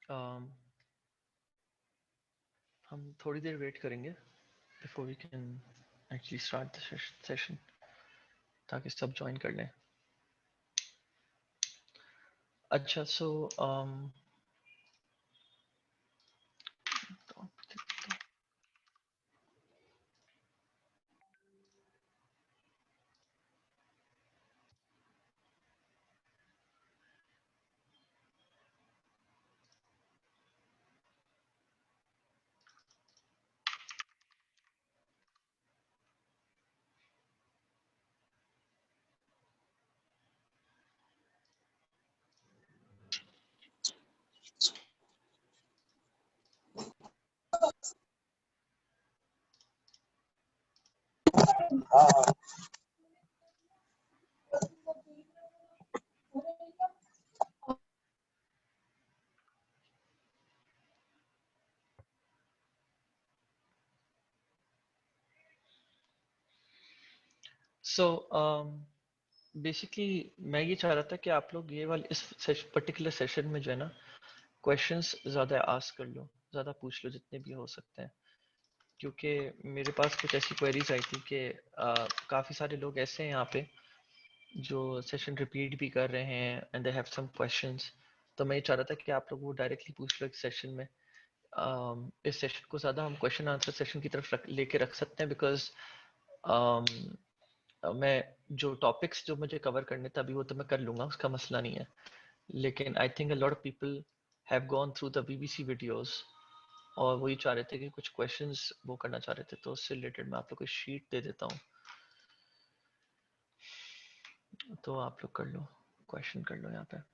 um, हम थोड़ी देर वेट करेंगे before we can actually start the session, ताकि सब ज्वाइन कर लें। अच्छा, सो सो बेसिकली मैं ये चाह रहा था कि आप लोग ये वाले इस पर्टिकुलर सेशन में जो है ना, क्वेश्चंस ज़्यादा आस्क कर लो, ज़्यादा पूछ लो जितने भी हो सकते हैं। क्योंकि मेरे पास कुछ ऐसी क्वेरीज आई थी कि काफ़ी सारे लोग ऐसे हैं यहाँ पे जो सेशन रिपीट भी कर रहे हैं and they have some questions. तो मैं ये चाह रहा था कि आप लोग वो डायरेक्टली पूछ लो इस सेशन में। इस सेशन को ज़्यादा हम क्वेश्चन आंसर सेशन की तरफ लेके रख सकते हैं, बिकॉज मैं जो टॉपिक्स जो मुझे कवर करने थे अभी वो तो मैं कर लूँगा, उसका मसला नहीं है। लेकिन I think a lot of people have gone through the BBC videos और वही चाह रहे थे कि कुछ क्वेश्चंस वो करना चाह रहे थे, तो उससे रिलेटेड मैं आप लोग को शीट दे देता हूँ, तो आप लोग कर लो, क्वेश्चन कर लो यहाँ पे।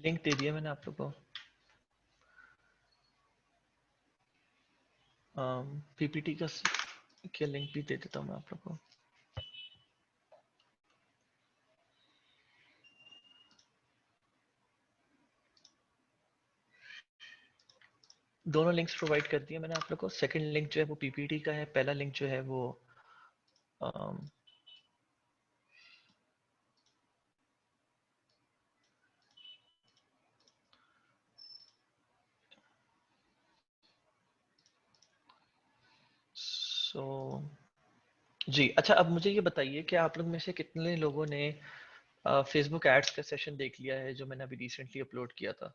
लिंक दे दिया मैंने आप लोग को, पीपीटी का लिंक भी दे देता हूँ मैं आप लोग को। दोनों लिंक्स प्रोवाइड कर दिए मैंने आप लोग को। सेकंड लिंक जो है वो पीपीटी का है, पहला लिंक जो है वो सो जी। अच्छा, अब मुझे ये बताइए कि आप लोग में से कितने लोगों ने फेसबुक एड्स का सेशन देख लिया है जो मैंने अभी रिसेंटली अपलोड किया था।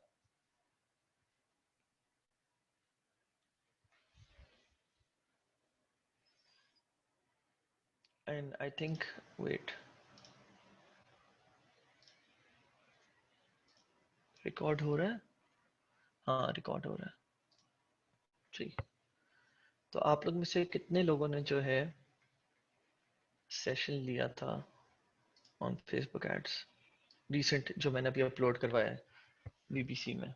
And I think, wait, record हो रहा है? हाँ, रिकॉर्ड हो रहा है जी। तो आप लोग में से कितने लोगों ने जो है सेशन लिया था ऑन फेसबुक एड्स, रिसेंट जो मैंने अभी अपलोड करवाया है बीबीसी में?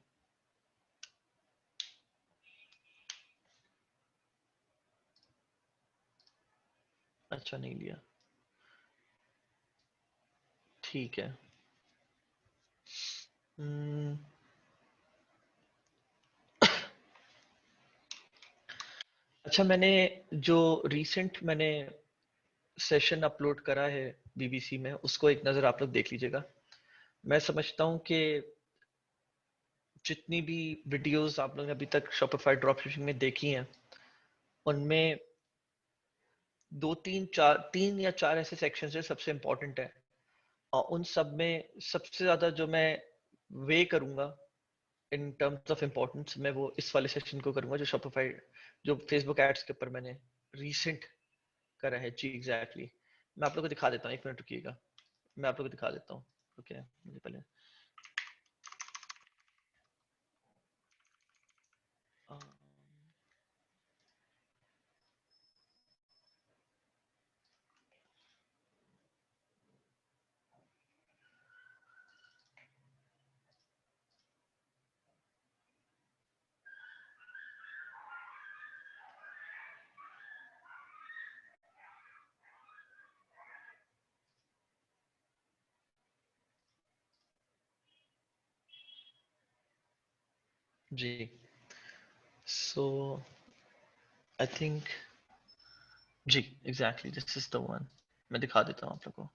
अच्छा, नहीं लिया, ठीक है। हम्म, अच्छा, मैंने जो रिसेंट मैंने सेशन अपलोड करा है बीबीसी में, उसको एक नज़र आप लोग देख लीजिएगा। मैं समझता हूँ कि जितनी भी वीडियोस आप लोगों ने अभी तक शॉपिफाई ड्रॉपशिपिंग में देखी हैं, उनमें दो तीन चार, तीन या चार ऐसे सेक्शंस हैं सबसे इम्पोर्टेंट है। और उन सब में सबसे ज़्यादा जो मैं वे करूँगा इन टर्म्स ऑफ इम्पोर्टेंस, मैं वो इस वाले सेशन को करूँगा जो शॉपिफाई, जो फेसबुक एड्स के ऊपर मैंने रिसेंट करा है जी। एग्जैक्टली, मैं आप लोग को दिखा देता हूँ, एक मिनट रुकिएगा, मैं आप लोग को दिखा देता हूँ। ओके, मुझे पहले अ, जी। सो आई थिंक जी exactly this is the one. मैं दिखा देता हूँ आप लोगों को।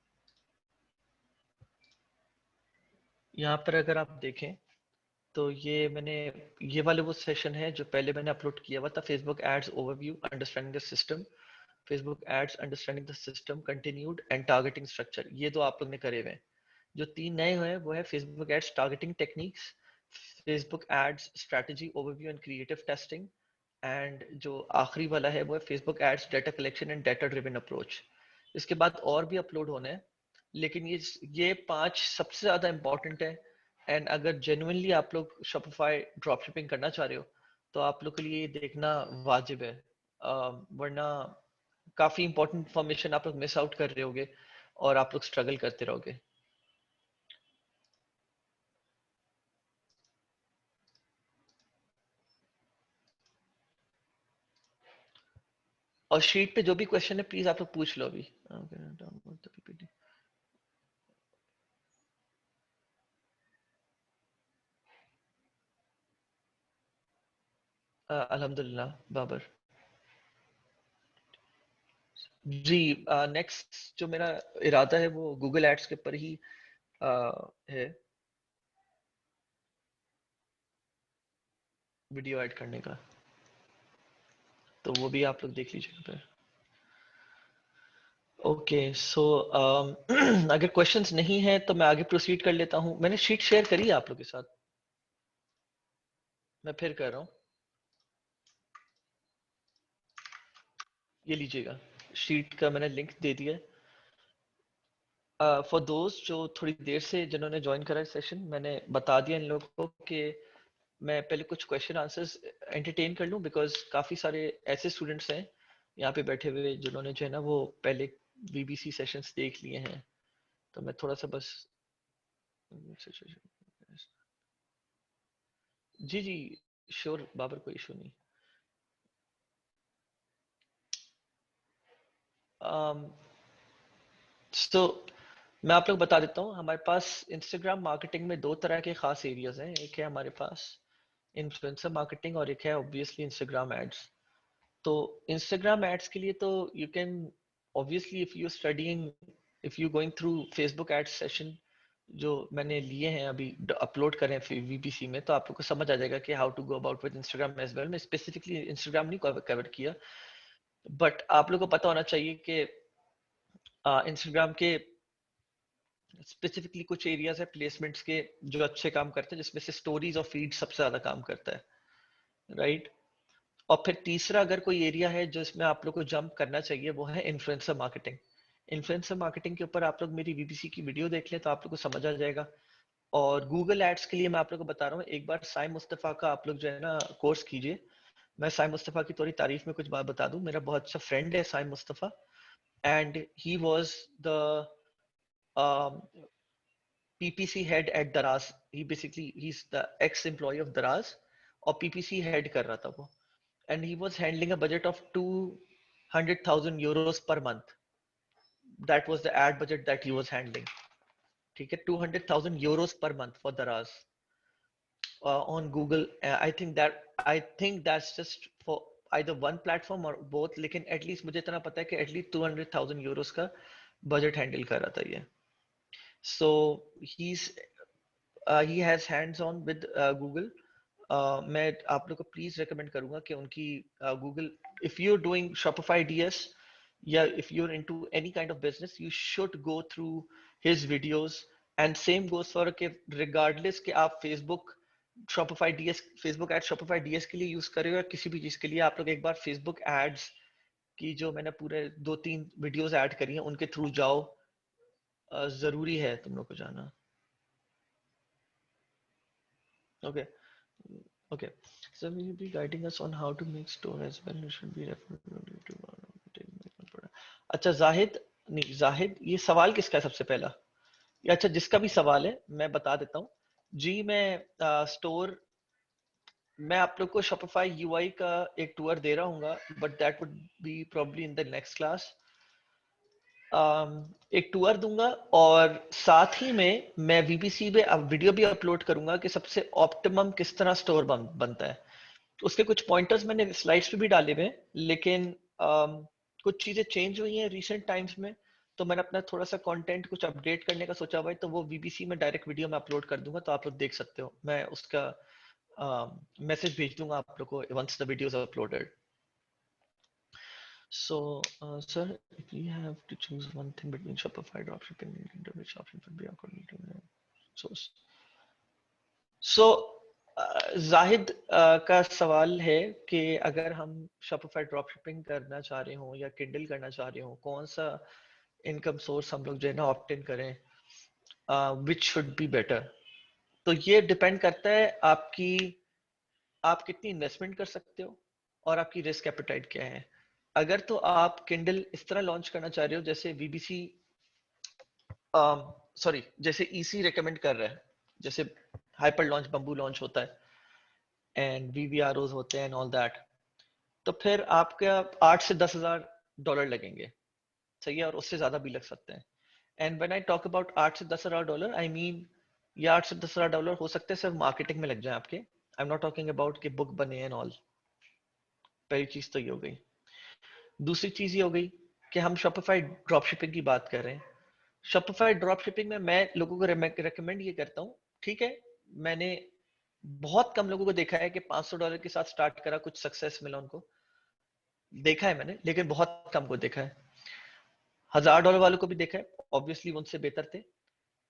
यहाँ पर अगर आप देखें तो ये वाले वो सेशन है जो पहले मैंने अपलोड किया हुआ था, Facebook ads overview, understanding the system, Facebook ads understanding the system continued and targeting structure. ये तो आप लोग ने करे हुए हैं। जो 3 नए हुए हैं वो है Facebook ads targeting techniques, Facebook ads strategy overview and creative testing, and जो आखिरी वाला है वो है Facebook ads data collection and data driven approach. इसके बाद और भी अपलोड होना है, लेकिन ये 5 सबसे ज्यादा इंपॉर्टेंट है। एंड अगर जेन्युइनली आप लोग शॉपिफाई ड्रॉपशिपिंग करना चाह रहे हो तो आप लोग के लिए ये देखना वाजिब है। वरना काफी इंपॉर्टेंट इंफॉर्मेशन आप लोग मिस आउट कर रहे होगे और आप लोग स्ट्रगल करते रहोगे। और शीट पे जो भी क्वेश्चन है प्लीज आप लोग पूछ लो अभी। अल्हम्दुलिल्लाह बाबर। जी। नेक्स्ट जो मेरा इरादा है वो गूगल एड्स के ऊपर ही है, वीडियो ऐड करने का। तो वो भी आप लोग देख लीजिएगा फिर। ओके सो अगर क्वेश्चंस नहीं है तो मैं आगे प्रोसीड कर लेता हूँ। मैंने शीट शेयर करी है आप लोग के साथ, मैं फिर कर रहा हूँ। ये लीजिएगा, शीट का मैंने लिंक दे दिया है। फॉर दोस्त जो थोड़ी देर से जिन्होंने ज्वाइन करा है सेशन, मैंने बता दिया इन लोगों को कि मैं पहले कुछ क्वेश्चन आंसर्स एंटरटेन कर लूं, बिकॉज काफी सारे ऐसे स्टूडेंट्स हैं यहाँ पे बैठे हुए जिन्होंने जो है ना वो पहले वीबीसी सेशंस देख लिए हैं। तो मैं थोड़ा सा बस जी जी श्योर बाबर, कोई इशू नहीं। तो मैं आप लोग बता देता हूँ, हमारे पास इंस्टाग्राम मार्केटिंग में 2 तरह के खास एरियाज हैं। एक है हमारे पास इन्फ्लुएंसर मार्केटिंग और एक है ऑब्वियसली इंस्टाग्राम एड्स। तो इंस्टाग्राम एड्स के लिए तो you can obviously if you studying, if you going through Facebook ads session जो मैंने लिए हैं अभी अपलोड करें वीपीसी में, तो आप लोग को समझ आ जाएगा कि how to go about with Instagram as well. मैं स्पेसिफिकली इंस्टाग्राम नहीं कवर किया, बट आप लोग को पता होना चाहिए कि इंस्टाग्राम के स्पेसिफिकली कुछ एरियाज है प्लेसमेंट्स के जो अच्छे काम करते हैं, जिसमें से स्टोरीज और फीड सबसे ज्यादा काम करता है, राइट। और फिर तीसरा अगर कोई एरिया है जो इसमें आप लोग को जंप करना चाहिए वो है इन्फ्लुएंसर मार्केटिंग। इन्फ्लुएंसर मार्केटिंग के ऊपर आप लोग मेरी वीबीसी की वीडियो देख लें तो आप लोग को समझ आ जाएगा। और गूगल एड्स के लिए मैं आप लोग को बता रहा हूँ, एक बार साई मुस्तफा का आप लोग जो है ना कोर्स कीजिए। मैं साई मुस्तफा की थोड़ी तारीफ में कुछ बात बता दूं, मेरा बहुत अच्छा फ्रेंड है Sai Mustafa, and he was the PPC head at Daraz. He's the ex-employee of Daraz और PPC head कर रहा था वो, and he was handling a budget of 200,000 euros per month. That was the ad budget that he was handling. ठीक है, 200,000 euros per month for Daraz on Google. I think that's just for either one platform or both, लेकिन at least मुझे इतना पता है कि at least 200,000 euros का budget handle कर रहा था ये। So he has hands on with Google. मैं आप लोग को प्लीज रिकमेंड करूंगा कि उनकी Google, if you are doing Shopify DS या if you are into any kind of business, you should go through his videos. And same goes for के regardless कि आप Facebook Shopify DS, Facebook ad Shopify DS के लिए use कर रहे हो या किसी भी चीज के लिए, आप लोग एक बार फेसबुक एड्स की जो मैंने पूरे 2-3 वीडियोस ऐड करी हैं उनके थ्रू जाओ। जरूरी है तुम लोग को जाना। Okay Okay, so will you be guiding us on how to make store as well? It should be referred to अच्छा जाहिद, नहीं जाहिद, ये सवाल किसका है सबसे पहला? ये अच्छा जिसका भी सवाल है मैं बता देता हूँ। जी मैं स्टोर, मैं आप लोग को शॉपिफाई यूआई का एक टूर दे रहा हूँ, but that would be probably in the next class. एक टूर दूंगा और साथ ही में मैं वीबीसी पे अब वीडियो भी अपलोड करूंगा कि सबसे ऑप्टिमम किस तरह स्टोर बनता है। उसके कुछ पॉइंटर्स मैंने स्लाइड्स पे भी डाले हुए हैं, लेकिन कुछ चीजें चेंज हुई हैं रिसेंट टाइम्स में, तो मैंने अपना थोड़ा सा कंटेंट कुछ अपडेट करने का सोचा हुआ है, तो वो वीबीसी में डायरेक्ट वीडियो में अपलोड कर दूंगा, तो आप लोग देख सकते हो। मैं उसका मैसेज भेज दूंगा आप लोग को once the videos uploaded. So, sir, if we have to choose one thing between Shopify dropshipping and Kindle, which option would be according to the source? So, Zahid का सवाल है कि अगर हम Shopify dropshipping करना चाह रहे हो या Kindle करना चाह रहे हो, कौन सा इनकम सोर्स हम लोग जो है ना ऑप्ट इन करें, विच शुड बी बेटर। तो ये डिपेंड करता है आप कितनी इन्वेस्टमेंट कर सकते हो और आपकी रिस्क एपेटाइट क्या है। अगर तो आप किंडल इस तरह लॉन्च करना चाह रहे हो जैसे वीबीसी सॉरी जैसे ईसी रेकमेंड कर रहा है, जैसे हाइपर लॉन्च बम्बू लॉन्च होता है एंड वीवीआरओज होते हैं एंड ऑल दैट, तो फिर आपका 8 से 10 हज़ार डॉलर लगेंगे, सही है, और उससे ज्यादा भी लग सकते हैं। And when I talk about 8 से 10 हज़ार डॉलर, आई मीन ये 8 से 10 हज़ार डॉलर हो सकते हैं सिर्फ मार्केटिंग में लग जाए आपके। आई एम नॉट टॉकिंग अबाउट कि बुक बने एंड ऑल। पहली चीज तो ये हो गई। दूसरी चीज ये हो गई कि हम शॉपिफाई ड्रॉप शिपिंग की बात कर रहे हैं। शॉपिफाई ड्रॉप शिपिंग में मैं लोगों को रेकमेंड ये करता हूँ, ठीक है, मैंने बहुत कम लोगों को देखा है कि $500 के साथ स्टार्ट करा, कुछ सक्सेस मिला उनको, देखा है मैंने, लेकिन बहुत कम को देखा है। $1000 वालों को भी देखा है, ऑब्वियसली उनसे बेहतर थे।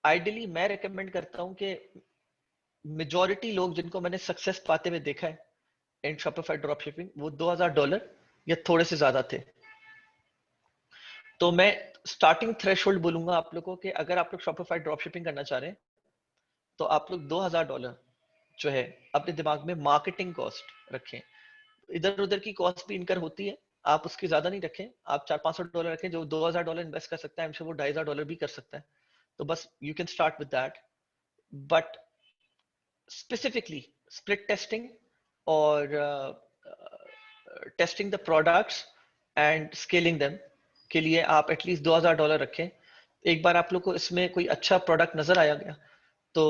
आइडियली मैं रेकमेंड करता हूँ कि मेजोरिटी लोग जिनको मैंने सक्सेस पाते हुए देखा है इन शॉपिफाई ड्रॉप शिपिंग, वो $2000 या थोड़े से ज्यादा थे। तो मैं स्टार्टिंग थ्रेशोल्ड बोलूंगा आप लोगों को कि अगर आप लोग शॉपिफाई ड्रॉप शिपिंग करना चाह रहे हैं तो आप लोग $2000 जो है अपने दिमाग में मार्केटिंग कॉस्ट रखें। इधर उधर की कॉस्ट भी इनकर होती है, आप उसकी ज्यादा नहीं रखें। आप $400-500 रखें, जो $2000 इन्वेस्ट कर सकता है हमसे वो $2500 भी कर सकता है। तो बस you can start with that, but specifically split testing और testing the products and scaling them के लिए आप एटलीस्ट $2000 रखें। एक बार आप लोग को इसमें कोई अच्छा प्रोडक्ट नजर आया गया तो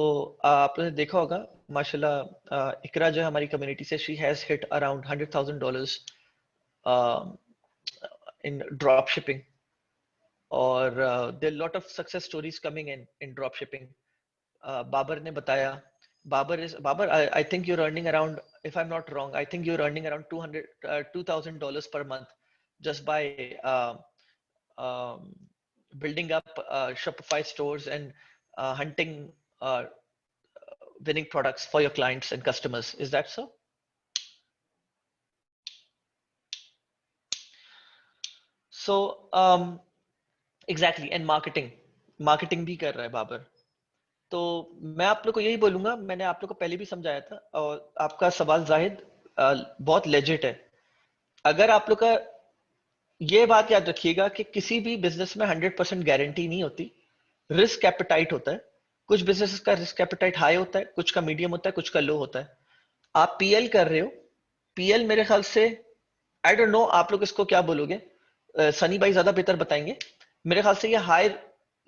आपने देखा होगा, माशाल्लाह इकरा जो है हमारी कम्युनिटी से, she has hit around $100,000 in drop shipping, और there lot of success stories coming in drop shipping. Babar ने बताया, Babar, I think you're earning around, if I'm not wrong, I think you're earning around $2,000 per month just by um, building up Shopify stores and hunting winning products for your clients and customers. Is that so? So exactly, and marketing भी कर रहा है बाबर। तो मैं आप लोग को यही बोलूंगा, मैंने आप लोग को पहले भी समझाया था, और आपका सवाल जाहिद बहुत लेजिट है। अगर आप लोग का, ये बात याद रखिएगा कि किसी भी बिजनेस में 100% गारंटी नहीं होती, रिस्क एपेटाइट होता है। कुछ बिजनेस का रिस्क एपेटाइट हाई होता है, कुछ का मीडियम होता है, कुछ का लो होता है। आप पीएल कर रहे हो, पीएल मेरे ख्याल से, आई डोंट नो आप लोग इसको क्या बोलोगे, सनी भाई ज्यादा बेहतर बताएंगे। मेरे ख्याल से ये हाई,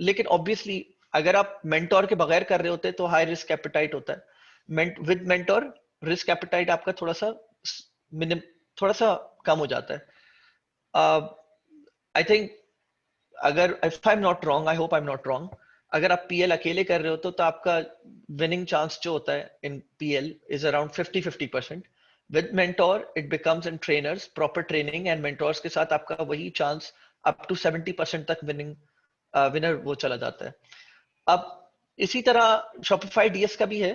लेकिन ऑब्वियसली अगर आप मेंटोर के बगैर कर रहे होते तो हाई रिस्क एपेटाइट होता है। विद मेंटोर रिस्क एपेटाइट आपका थोड़ा सा मिनिम, थोड़ा सा कम हो जाता है। आई थिंक, अगर if I am not wrong, I hope I am not wrong, अगर आप पीएल अकेले कर रहे हो तो आपका विनिंग चांस जो होता है इन PL is around 50-50%। With mentor it becomes in trainers, proper training and mentors के साथ आपका वही चांस अप टू 70% तक विनर वो चला जाता है। अब इसी तरह Shopify DS का भी है।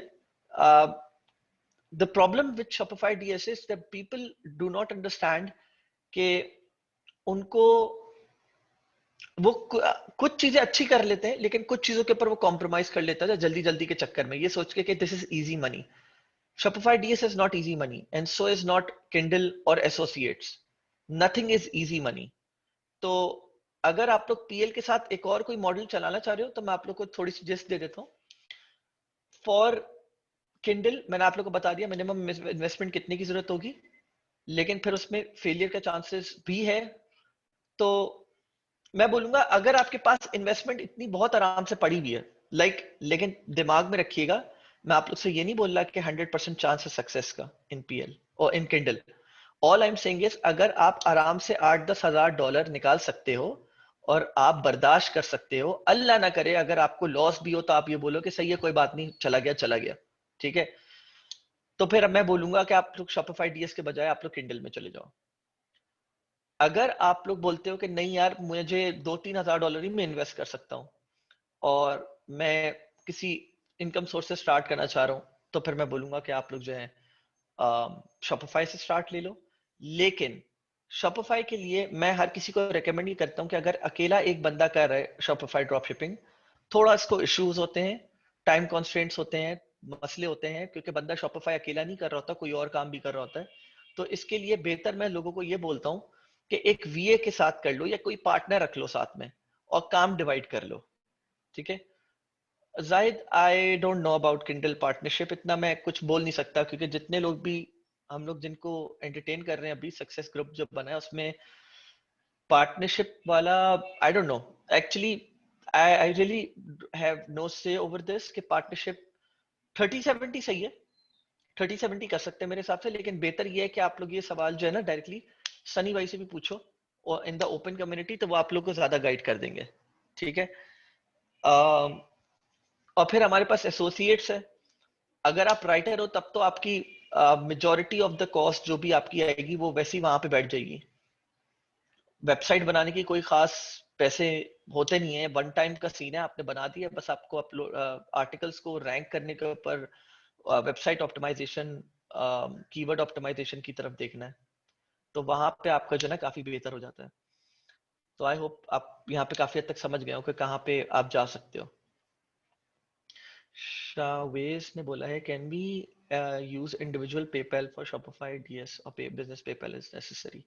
The problem with Shopify DS is that people do not understand कि उनको वो कुछ चीजें अच्छी कर लेते हैं, लेकिन कुछ चीजों के ऊपर वो कॉम्प्रोमाइज कर लेता है जल्दी जल्दी के चक्कर में, ये सोच के कि this is easy money. Shopify DS is not easy money, and so is not Kindle or associates. Nothing is easy money. तो अगर आप लोग पीएल के साथ एक और कोई मॉडल चलाना चाह रहे हो तो मैं आप लोग को थोड़ी सी जिस्ट दे देता हूँ। फॉर किंडल मैंने आप लोग को बता दिया मिनिमम इन्वेस्टमेंट कितने की जरूरत होगी, लेकिन फिर उसमें फेलियर का चांसेस भी है। तो मैं बोलूंगा अगर आपके पास इन्वेस्टमेंट इतनी बहुत आराम से पड़ी हुई है, लेकिन दिमाग में रखिएगा, मैं आप लोग से ये नहीं बोल रहा कि 100% चांस है सक्सेस का इन पीएल और in Kindle. All I am saying is अगर आप आराम से 8-10 हज़ार डॉलर निकाल सकते हो और आप बर्दाश्त कर सकते हो, अल्लाह ना करे अगर आपको लॉस भी हो तो आप ये बोलो कि सही है कोई बात नहीं, चला गया चला गया, ठीक है। तो फिर अब मैं बोलूंगा कि आप लोग शॉपिफाई डीएस के बजाय आप लोग किंडल में चले जाओ। अगर आप लोग बोलते हो कि नहीं यार मुझे 2-3 हज़ार डॉलर ही मैं इन्वेस्ट कर सकता हूँ और मैं किसी इनकम सोर्स से स्टार्ट करना चाह रहा हूँ, तो फिर मैं बोलूंगा कि आप लोग जो है शॉपिफाई से स्टार्ट ले लो। लेकिन शॉपिफाई के लिए मैं हर किसी को रेकमेंड ही करता हूँ कि अगर अकेला एक बंदा कर रहा है शॉपिफाई ड्रॉप शिपिंग, थोड़ा इसको इश्यूज होते हैं, टाइम कॉन्स्ट्रेंट्स होते हैं, मसले होते हैं, क्योंकि बंदा शॉपिफाई अकेला नहीं कर रहा होता, कोई और काम भी कर रहा होता है। तो इसके लिए बेहतर मैं लोगों को ये बोलता हूँ कि एक वीए के साथ कर लो या कोई पार्टनर रख लो साथ में और काम डिवाइड कर लो, ठीक है। जाहिद आई don't know about Kindle partnership, इतना मैं कुछ बोल नहीं सकता क्योंकि जितने लोग भी हम लोग जिनको एंटरटेन कर रहे हैं अभी, सक्सेस ग्रुप जो बना है उसमें पार्टनरशिप वाला I don't know actually. I really have no say over this कि पार्टनरशिप 30-70 सही है, 30-70 कर सकते हैं मेरे हिसाब से, लेकिन बेहतर ये है कि आप लोग ये सवाल जो है ना डायरेक्टली सनी भाई से भी पूछो और इन द ओपन कम्युनिटी, तो वो आप लोग को ज्यादा गाइड कर देंगे, ठीक है। और फिर हमारे पास एसोसिएट्स है। अगर आप राइटर हो तब तो आपकी मेजोरिटी ऑफ द कॉस्ट जो भी आपकी आएगी वो वैसे ही वहां पे बैठ जाएगी। वेबसाइट बनाने की कोई खास पैसे होते नहीं है, वन टाइम का सीन है, आपने बना दिया बस, आपको अपलोड आर्टिकल्स को रैंक करने के ऊपर वेबसाइट ऑप्टिमाइजेशन, कीवर्ड ऑप्टिमाइजेशन की तरफ देखना है, तो वहां पे आपका जो है ना काफी बेहतर हो जाता है। तो आई होप आप यहाँ पे काफी हद तक समझ गए हो कि कहाँ पे आप जा सकते हो। शावेज ने बोला है can be use individual PayPal for Shopify DS और business PayPal is necessary.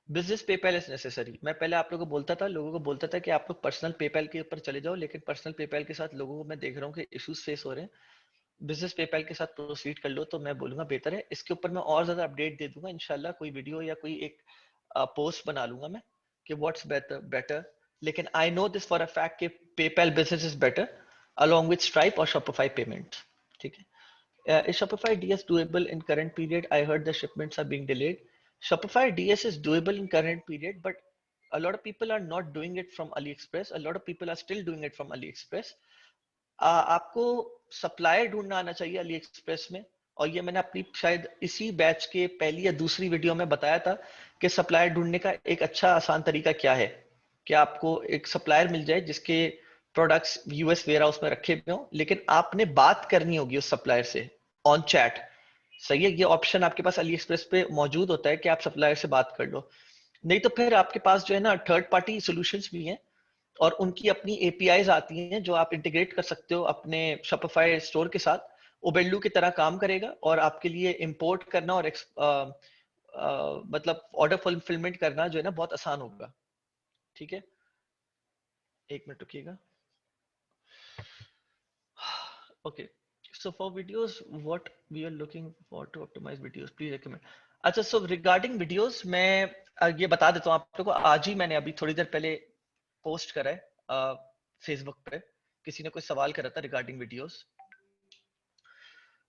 Business PayPal is necessary, मैं पहले आप लोगों को बोलता था, लोगों को बोलता था कि आप लोग पर्सनल पेपैल के ऊपर चले जाओ, लेकिन पर्सनल पेपैल के साथ लोगों को मैं देख रहा हूँ कि इश्यूज फेस हो रहे हैं। बिजनेस पेपैल के साथ प्रोसीड कर लो तो मैं बोलूंगा बेहतर है। इसके ऊपर मैं और ज्यादा अपडेट दे दूंगा इंशाल्लाह, कोई वीडियो या कोई एक पोस्ट बना लूंगा मैं कि व्हाट्स बेटर बेटर। लेकिन I know this for a fact कि PayPal business is better along with Stripe or Shopify payment, ठीक है। Is Shopify DS doable in current period? I heard the shipments are being delayed. Shopify DS is doable in current period, but a lot of people are not doing it from AliExpress. A lot of people are still doing it from AliExpress. आपको supplier ढूंढना आना चाहिए Ali express में, और ये मैंने अपनी शायद इसी बैच के पहली या दूसरी वीडियो में बताया था कि सप्लायर ढूंढने का एक अच्छा आसान तरीका क्या है, कि आपको एक सप्लायर मिल जाए जिसके प्रोडक्ट्स यूएस वेयर हाउस में रखे हुए हों, लेकिन आपने बात करनी होगी उस सप्लायर से ऑन चैट। सही है, ये ऑप्शन आपके पास अली एक्सप्रेस पे मौजूद होता है कि आप सप्लायर से बात कर लो। नहीं तो फिर आपके पास जो है ना थर्ड पार्टी सॉल्यूशंस भी हैं और उनकी अपनी एपीआईज आती हैं जो आप इंटीग्रेट कर सकते हो अपने शॉपिफाई स्टोर के साथ। ओबेंडू की तरह काम करेगा और आपके लिए इंपोर्ट करना और मतलब ऑर्डर फुलफिलमेंट करना जो है ना बहुत आसान होगा, ठीक है। एक मिनट रुकिएगा। Okay, so for videos what we are looking for to optimize videos please recommend. अच्छा, सो रिगार्डिंग वीडियोस मैं ये बता देता हूँ आप लोगों को, आज ही मैंने अभी थोड़ी देर पहले पोस्ट करा है फेसबुक पे, किसी ने कोई सवाल करा था रिगार्डिंग वीडियोस।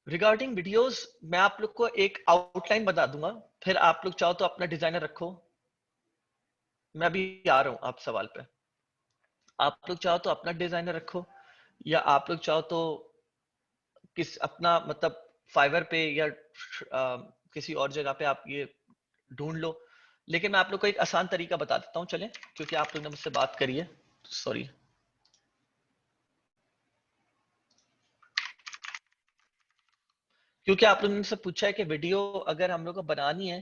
रिगार्डिंग वीडियोस मैं आप लोग को एक आउटलाइन बता दूंगा, फिर आप लोग चाहो तो अपना डिजाइनर रखो। मैं अभी आ रहा हूँ आप सवाल पे। आप लोग चाहो तो अपना डिजाइनर रखो, या आप लोग चाहो तो किस अपना मतलब फाइवर पे या किसी और जगह पे आप ये ढूंढ लो। लेकिन मैं आप लोग को एक आसान तरीका बता देता हूँ चले, क्योंकि आप लोग ने मुझसे बात करी है, सॉरी। क्योंकि आप लोगों ने मुझसे पूछा है कि वीडियो अगर हम लोग को बनानी है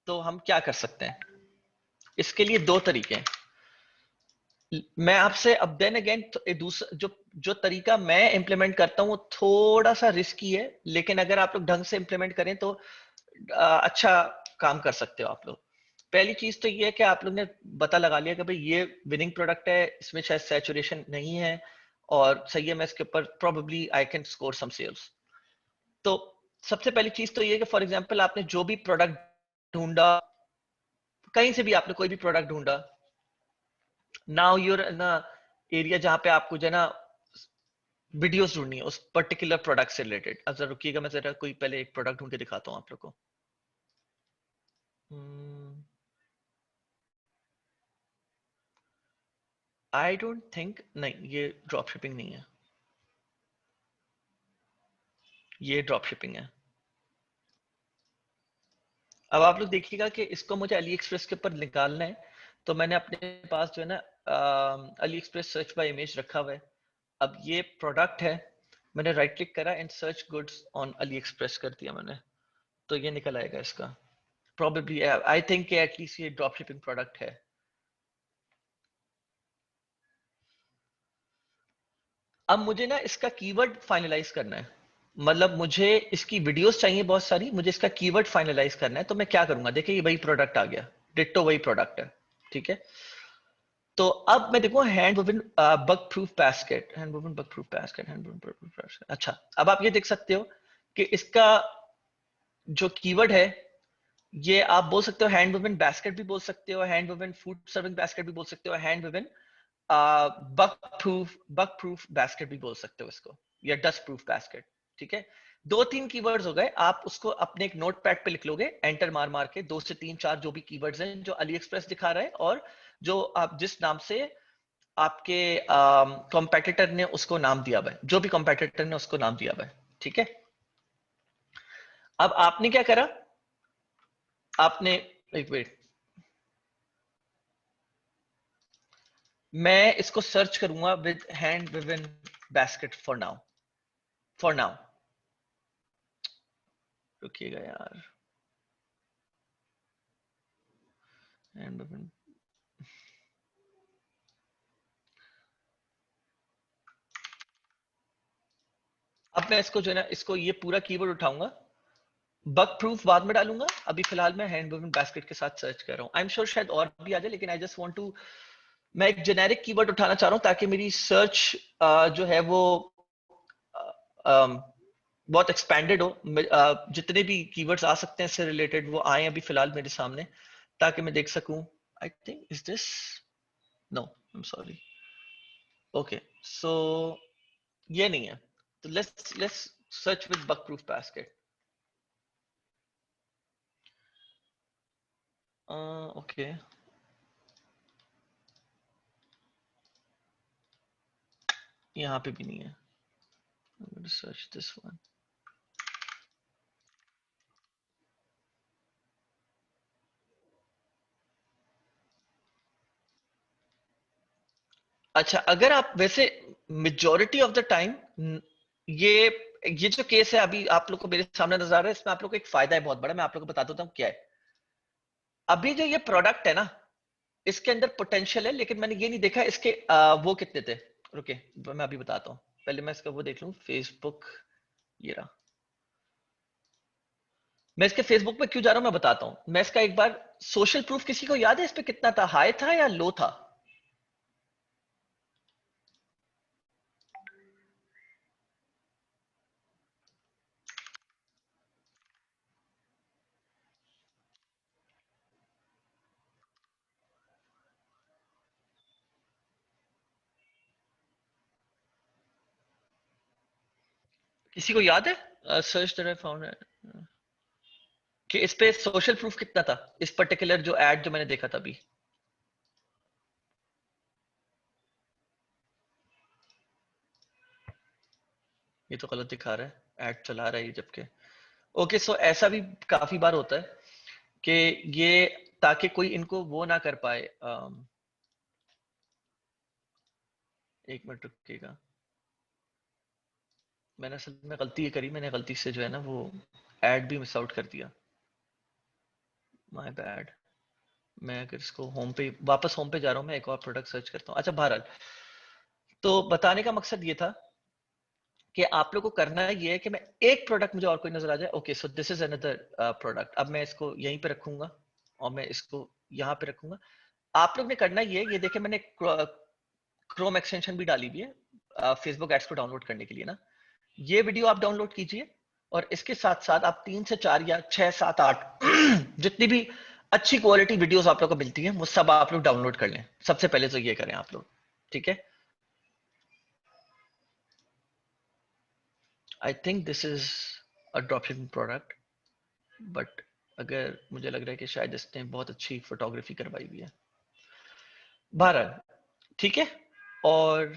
तो हम क्या कर सकते हैं। इसके लिए दो तरीके हैं। मैं आपसे अब देन अगेन दूसरा जो तरीका मैं इंप्लीमेंट करता हूँ वो थोड़ा सा रिस्की है, लेकिन अगर आप लोग ढंग से इंप्लीमेंट करें तो अच्छा काम कर सकते हो आप लोग। पहली चीज तो ये है कि आप लोग ने पता लगा लिया कि भाई ये विनिंग प्रोडक्ट है, इसमें शायद सैचुरेशन नहीं है और सही है, मैं इसके ऊपर probably I can score some sales. तो सबसे पहली चीज तो ये है कि फॉर एग्जांपल आपने जो भी प्रोडक्ट ढूंढा, कहीं से भी आपने कोई भी प्रोडक्ट ढूंढा, नाउ यूर ना एरिया जहां पे आपको जो है ना वीडियोस ढूंढनी है उस पर्टिकुलर प्रोडक्ट से रिलेटेड। अब जरा रुकिएगा, मैं जरा कोई पहले एक प्रोडक्ट ढूंढ के दिखाता हूँ आप लोग को। आई डोंट थिंक, नहीं ये ड्रॉप शिपिंग नहीं है, ये ड्रॉप शिपिंग है। अब आप लोग देखिएगा कि इसको मुझे अली एक्सप्रेस के ऊपर निकालना है, तो मैंने अपने पास जो है ना Ali express search by image रखा हुआ है। अब ये प्रोडक्ट है, मैंने राइट क्लिक करा and search goods on Ali express कर दिया मैंने, तो ये निकल आएगा इसका प्रोबेबली। आई थिंक एटलीस्ट ये ड्रॉप शिपिंग प्रोडक्ट है। अब मुझे ना इसका कीवर्ड फाइनलाइज करना है, मतलब मुझे इसकी वीडियोस चाहिए बहुत सारी, मुझे इसका कीवर्ड फाइनलाइज करना है। तो मैं क्या करूंगा, देखिए ये वही प्रोडक्ट आ गया, डिट्टो वही प्रोडक्ट है, ठीक है। तो अब मैं देखूँ hand woven bug proof basket, hand woven bug proof basket, hand woven bug proof basket. अच्छा, अब आप ये देख सकते हो कि इसका जो कीवर्ड है, ये आप बोल सकते हो हैंड वुवन बास्केट भी बोल सकते हो, hand woven food serving basket भी बोल सकते हो, hand woven bug proof basket भी बोल सकते हो इसको, या डस्ट प्रूफ बास्केट, ठीक है। दो तीन कीवर्ड्स हो गए, आप उसको अपने एक नोट पैड पे लिख लोगे, एंटर मार मार के, दो से तीन चार जो भी कीवर्ड्स हैं जो अली एक्सप्रेस दिखा रहा है, और जो आप जिस नाम से आपके कॉम्पिटिटर ने उसको नाम दिया हुआ है, जो भी कॉम्पिटिटर ने उसको नाम दिया हुआ है, ठीक है। अब आपने क्या करा, आपने एक वेट, मैं इसको सर्च करूंगा with hand woven basket for now, for now. रुकिएगा यार, हैंड विवन, अब मैं इसको जो है ना, इसको ये पूरा कीवर्ड उठाऊंगा, बग प्रूफ बाद में डालूंगा, अभी फिलहाल मैं हैंड वुवन बास्केट के साथ सर्च कर रहा हूँ। आई एम श्योर शायद और भी आ जाए, लेकिन आई जस्ट वांट टू, मैं एक जेनेरिक कीवर्ड उठाना चाह रहा हूँ ताकि मेरी सर्च जो है वो बहुत एक्सपैंडेड हो, जितने भी कीवर्ड्स आ सकते हैं इससे रिलेटेड वो आए अभी फिलहाल मेरे सामने, ताकि मैं देख सकूं। I think is this, no I am sorry, okay so ये नहीं है, तो let's search with bug proof basket. Okay, यहाँ पे भी नहीं है, I'm going to search this one. अच्छा, अगर आप वैसे मेजोरिटी ऑफ द टाइम, ये ये जो केस है अभी आप लोग को मेरे सामने नजर आ रहा है, इसमें आप लोग को एक फायदा है बहुत बड़ा, मैं आप लोग को बता देता हूँ क्या है। अभी जो ये प्रोडक्ट है ना, इसके अंदर पोटेंशियल है, लेकिन मैंने ये नहीं देखा इसके वो कितने थे। रुके, मैं अभी बताता हूँ, पहले मैं इसका वो देख लूँ, फेसबुक, ये रहा। मैं इसके फेसबुक पे क्यों जा रहा हूँ मैं बताता हूँ। मैं इसका एक बार सोशल प्रूफ, किसी को याद है इस पे कितना था, हाई था या लो था? किसी को याद है? सर्च दैट आई फाउंड कि इस पे सोशल प्रूफ कितना था, इस पर्टिकुलर जो एड जो मैंने देखा था अभी। ये तो गलत दिखा रहा है, एड चला रहा है ये जबकि। ओके, सो ऐसा भी काफी बार होता है कि ये, ताकि कोई इनको वो ना कर पाए। एक मिनट रुकिएगा, मैंने असल में गलती ये करी, मैंने गलती से जो है ना वो एड भी मिस आउट कर दिया, माय बैड। मैं अगर इसको होम पे वापस होम पे जा रहा हूँ, मैं एक और प्रोडक्ट सर्च करता हूँ। अच्छा, बहरहाल, तो बताने का मकसद ये था कि आप लोग को करना ये है कि मैं एक प्रोडक्ट मुझे और कोई नजर आ जाए, okay so this is another product, अब मैं इसको यहीं पे रखूंगा और मैं इसको यहाँ पे रखूंगा। आप लोग ने करना ये देखे मैंने क्रोम एक्सटेंशन भी डाली हुई है फेसबुक एड्स को डाउनलोड करने के लिए ना, ये वीडियो आप डाउनलोड कीजिए, और इसके साथ साथ आप 3 से 4 या 6 7 8 जितनी भी अच्छी क्वालिटी वीडियोस आप लोग को मिलती हैं, वो सब आप लोग डाउनलोड कर लें। सबसे पहले तो ये करें आप लोग, ठीक है। I think this is a dropshipping product, but अगर मुझे लग रहा है कि शायद इसने बहुत अच्छी फोटोग्राफी करवाई हुई है। 12, ठीक है। और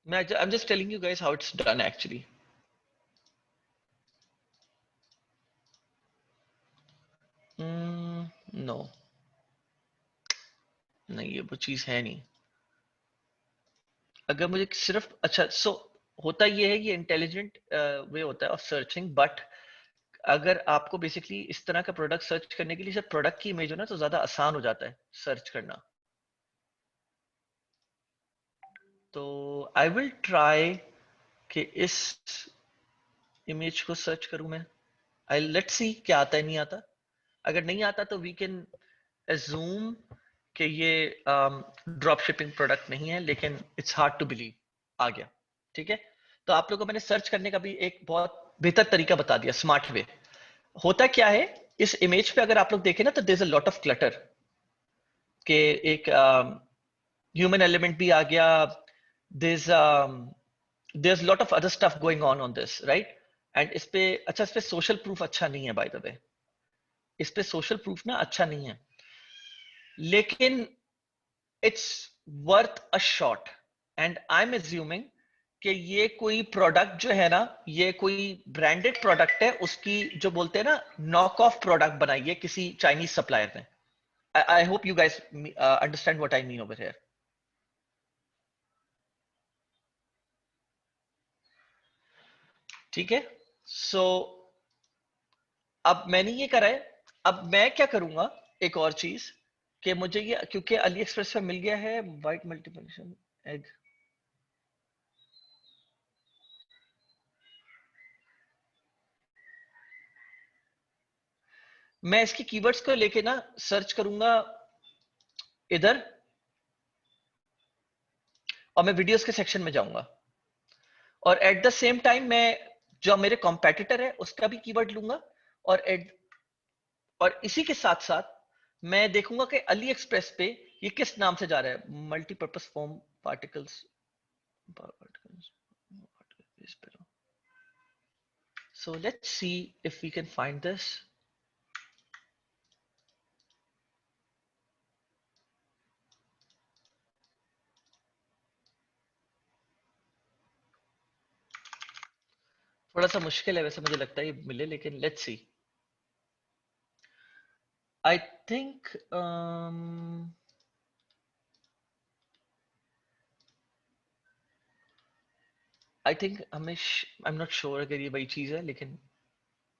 I'm just telling you guys how it's done actually. No, नहीं ये वो चीज है नहीं। अगर मुझे सिर्फ अच्छा होता ये है, ये इंटेलिजेंट वे होता है ऑफ सर्चिंग, बट अगर आपको बेसिकली इस तरह का प्रोडक्ट सर्च करने के लिए सिर्फ प्रोडक्ट की इमेज हो ना, तो ज्यादा आसान हो जाता है सर्च करना। तो आई विल ट्राई कि इस इमेज को सर्च करूं मैं। आई लेट्स सी क्या आता है, नहीं आता। अगर नहीं आता तो वी कैन assume कि ये ड्रॉप शिपिंग प्रोडक्ट नहीं है, लेकिन इट्स हार्ड टू बिलीव आ गया, ठीक है। तो आप लोगों को मैंने सर्च करने का भी एक बहुत बेहतर तरीका बता दिया, स्मार्ट वे। होता क्या है, इस इमेज पे अगर आप लोग देखें ना, तो there is a lot of clutter के एक ह्यूमन एलिमेंट भी आ गया। There is lot of other stuff going on this, right. And इस पे अच्छा, इस पे सोशल प्रूफ अच्छा नहीं है, बाय द वे। इस पे सोशल प्रूफ ना अच्छा नहीं है, लेकिन it's worth a shot. And I am assuming कि ये कोई प्रोडक्ट जो है ना, ये कोई ब्रांडेड प्रोडक्ट है, उसकी जो बोलते हैं ना नॉक ऑफ प्रोडक्ट बनाई है किसी चाइनीज सप्लायर ने। आई hope you guys understand what I mean over here, ठीक है। सो अब मैंने ये करा है, अब मैं क्या करूंगा, एक और चीज, कि मुझे ये क्योंकि अली एक्सप्रेस पे मिल गया है वाइट मल्टीप्लिकेशन एग। मैं इसकी कीवर्ड्स को लेके ना सर्च करूंगा इधर, और मैं वीडियोस के सेक्शन में जाऊंगा, और एट द सेम टाइम मैं जो मेरे कॉम्पेटिटर है उसका भी कीवर्ड लूंगा, और और इसी के साथ साथ मैं देखूंगा कि अली एक्सप्रेस पे ये किस नाम से जा रहा है, multipurpose form particles. So let's see if we can find this. थोड़ा सा मुश्किल है वैसे, मुझे लगता है ये मिले, लेकिन लेट्स सी। आई थिंक हमें आई एम नॉट श्योर अगर ये वही चीज है, लेकिन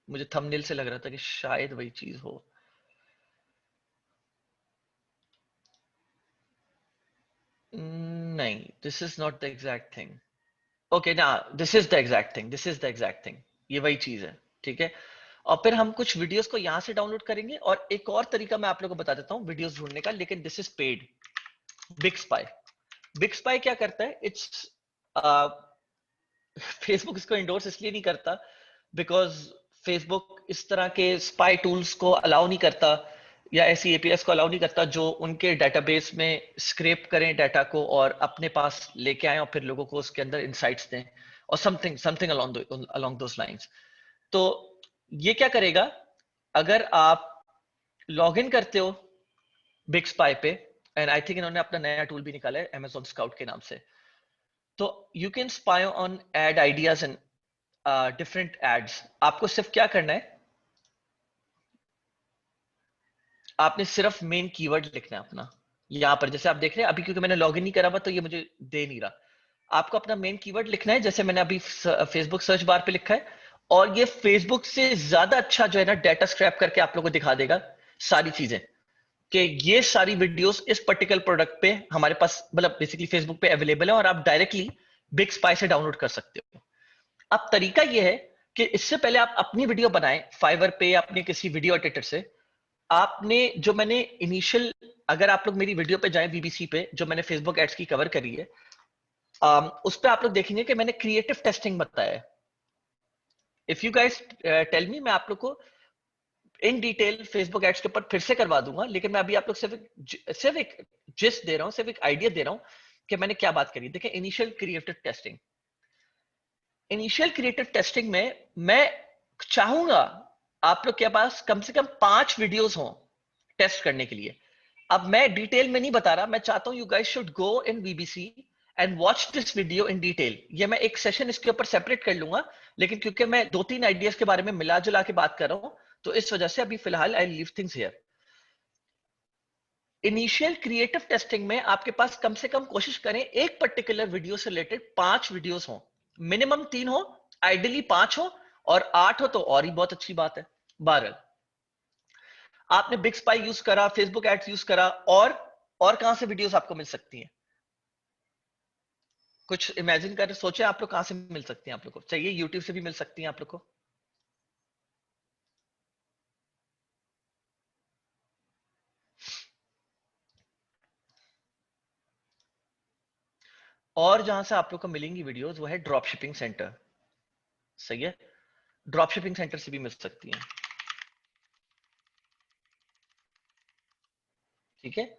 मुझे थंबनेल से लग रहा था कि शायद वही चीज हो। नहीं, this is not the exact thing. Okay ना, this is the exact thing, this is the exact thing. ये वही चीज है, ठीक है। और फिर हम कुछ वीडियोस को यहां से डाउनलोड करेंगे, और एक और तरीका मैं आप लोगों को बता देता हूँ वीडियोस ढूंढने का, लेकिन this is paid. Big spy. Big spy क्या करता है, इट्स फेसबुक इसको इंडोर्स इसलिए नहीं करता बिकॉज फेसबुक इस तरह के स्पाई टूल्स को अलाउ नहीं करता, या ऐसी एपीएस को अलाउ नहीं करता जो उनके डेटाबेस में स्क्रैप करें डाटा को और अपने पास लेके आए और फिर लोगों को उसके अंदर इनसाइट्स दें, और समथिंग समथिंग अलोंग दोस लाइंस। तो ये क्या करेगा, अगर आप लॉग इन करते हो बिग स्पाई पे, एंड आई थिंक इन्होंने अपना नया टूल भी निकाला है Amazon स्काउट के नाम से, तो you can spy on ad ideas and different ads. आपको सिर्फ क्या करना है, आपने सिर्फ मेन कीवर्ड लिखना है अपना। यहाँ पर जैसे आप देख रहे हैं अभी, क्योंकि मैंने लॉगिन नहीं करा हुआ तो ये मुझे दे नहीं रहा। आपको अपना मेन कीवर्ड लिखना है, जैसे मैंने अभी फेसबुक सर्च बार पे लिखा है, और ये फेसबुक से ज्यादा अच्छा जो है ना डाटा स्क्रैप करके आप लोगों को दिखा देगा सारी चीजें, कि ये सारी वीडियोस इस पर्टिकुलर प्रोडक्ट पे हमारे पास, मतलब बेसिकली फेसबुक पे अवेलेबल है, और आप डायरेक्टली बिग स्पाई से डाउनलोड कर सकते हो। अब तरीका ये है कि इससे पहले आप अपनी वीडियो बनाएं फाइवर पे या अपने किसी वीडियो एडिटर से। आपने जो मैंने इनिशियल, अगर आप लोग मेरी वीडियो पे जाएं बीबीसी पे, जो मैंने फेसबुक एड्स की कवर करी है, उस पर आप लोग देखेंगे कि मैंने क्रिएटिव टेस्टिंग बताया है। If you guys tell me, मैं आप लोग को इन डिटेल फेसबुक एड्स के ऊपर फिर से करवा दूंगा, लेकिन मैं अभी आप लोग सिर्फ एक जिस्ट दे रहा हूँ, सिर्फ एक आइडिया दे रहा हूँ कि मैंने क्या बात करी। देखिए, इनिशियल क्रिएटिव टेस्टिंग में मैं चाहूंगा आप लोग के पास कम से कम 5 वीडियोस हों टेस्ट करने के लिए। अब मैं डिटेल में नहीं बता रहा, मैं चाहता हूं you guys should go in VBC and watch this video in detail. ये मैं एक सेशन इसके ऊपर सेपरेट कर लूंगा, लेकिन क्योंकि मैं 2-3 आइडियाज के बारे में मिला जुला के बात कर रहा हूं, तो इस वजह से अभी फिलहाल I leave things here. Initial creative testing में आपके पास कम से कम कोशिश करें एक पर्टिकुलर वीडियो से रिलेटेड 5 वीडियोस हो, मिनिमम 3 हो, आइडियली 5 हो, और 8 हो तो और ही बहुत अच्छी बात है। 12 आपने बिग स्पाई यूज करा, फेसबुक एड्स यूज करा, और कहां से वीडियोस आपको मिल सकती हैं? कुछ इमेजिन कर सोचे आप लोग कहां से मिल सकती हैं? आप लोग को चाहिए यूट्यूब से भी मिल सकती हैं आप लोग को। और जहां से आप लोग को मिलेंगी वीडियोस वो है ड्रॉप शिपिंग सेंटर। सही है, ड्रॉप शिपिंग सेंटर से भी मिल सकती हैं। ठीक है,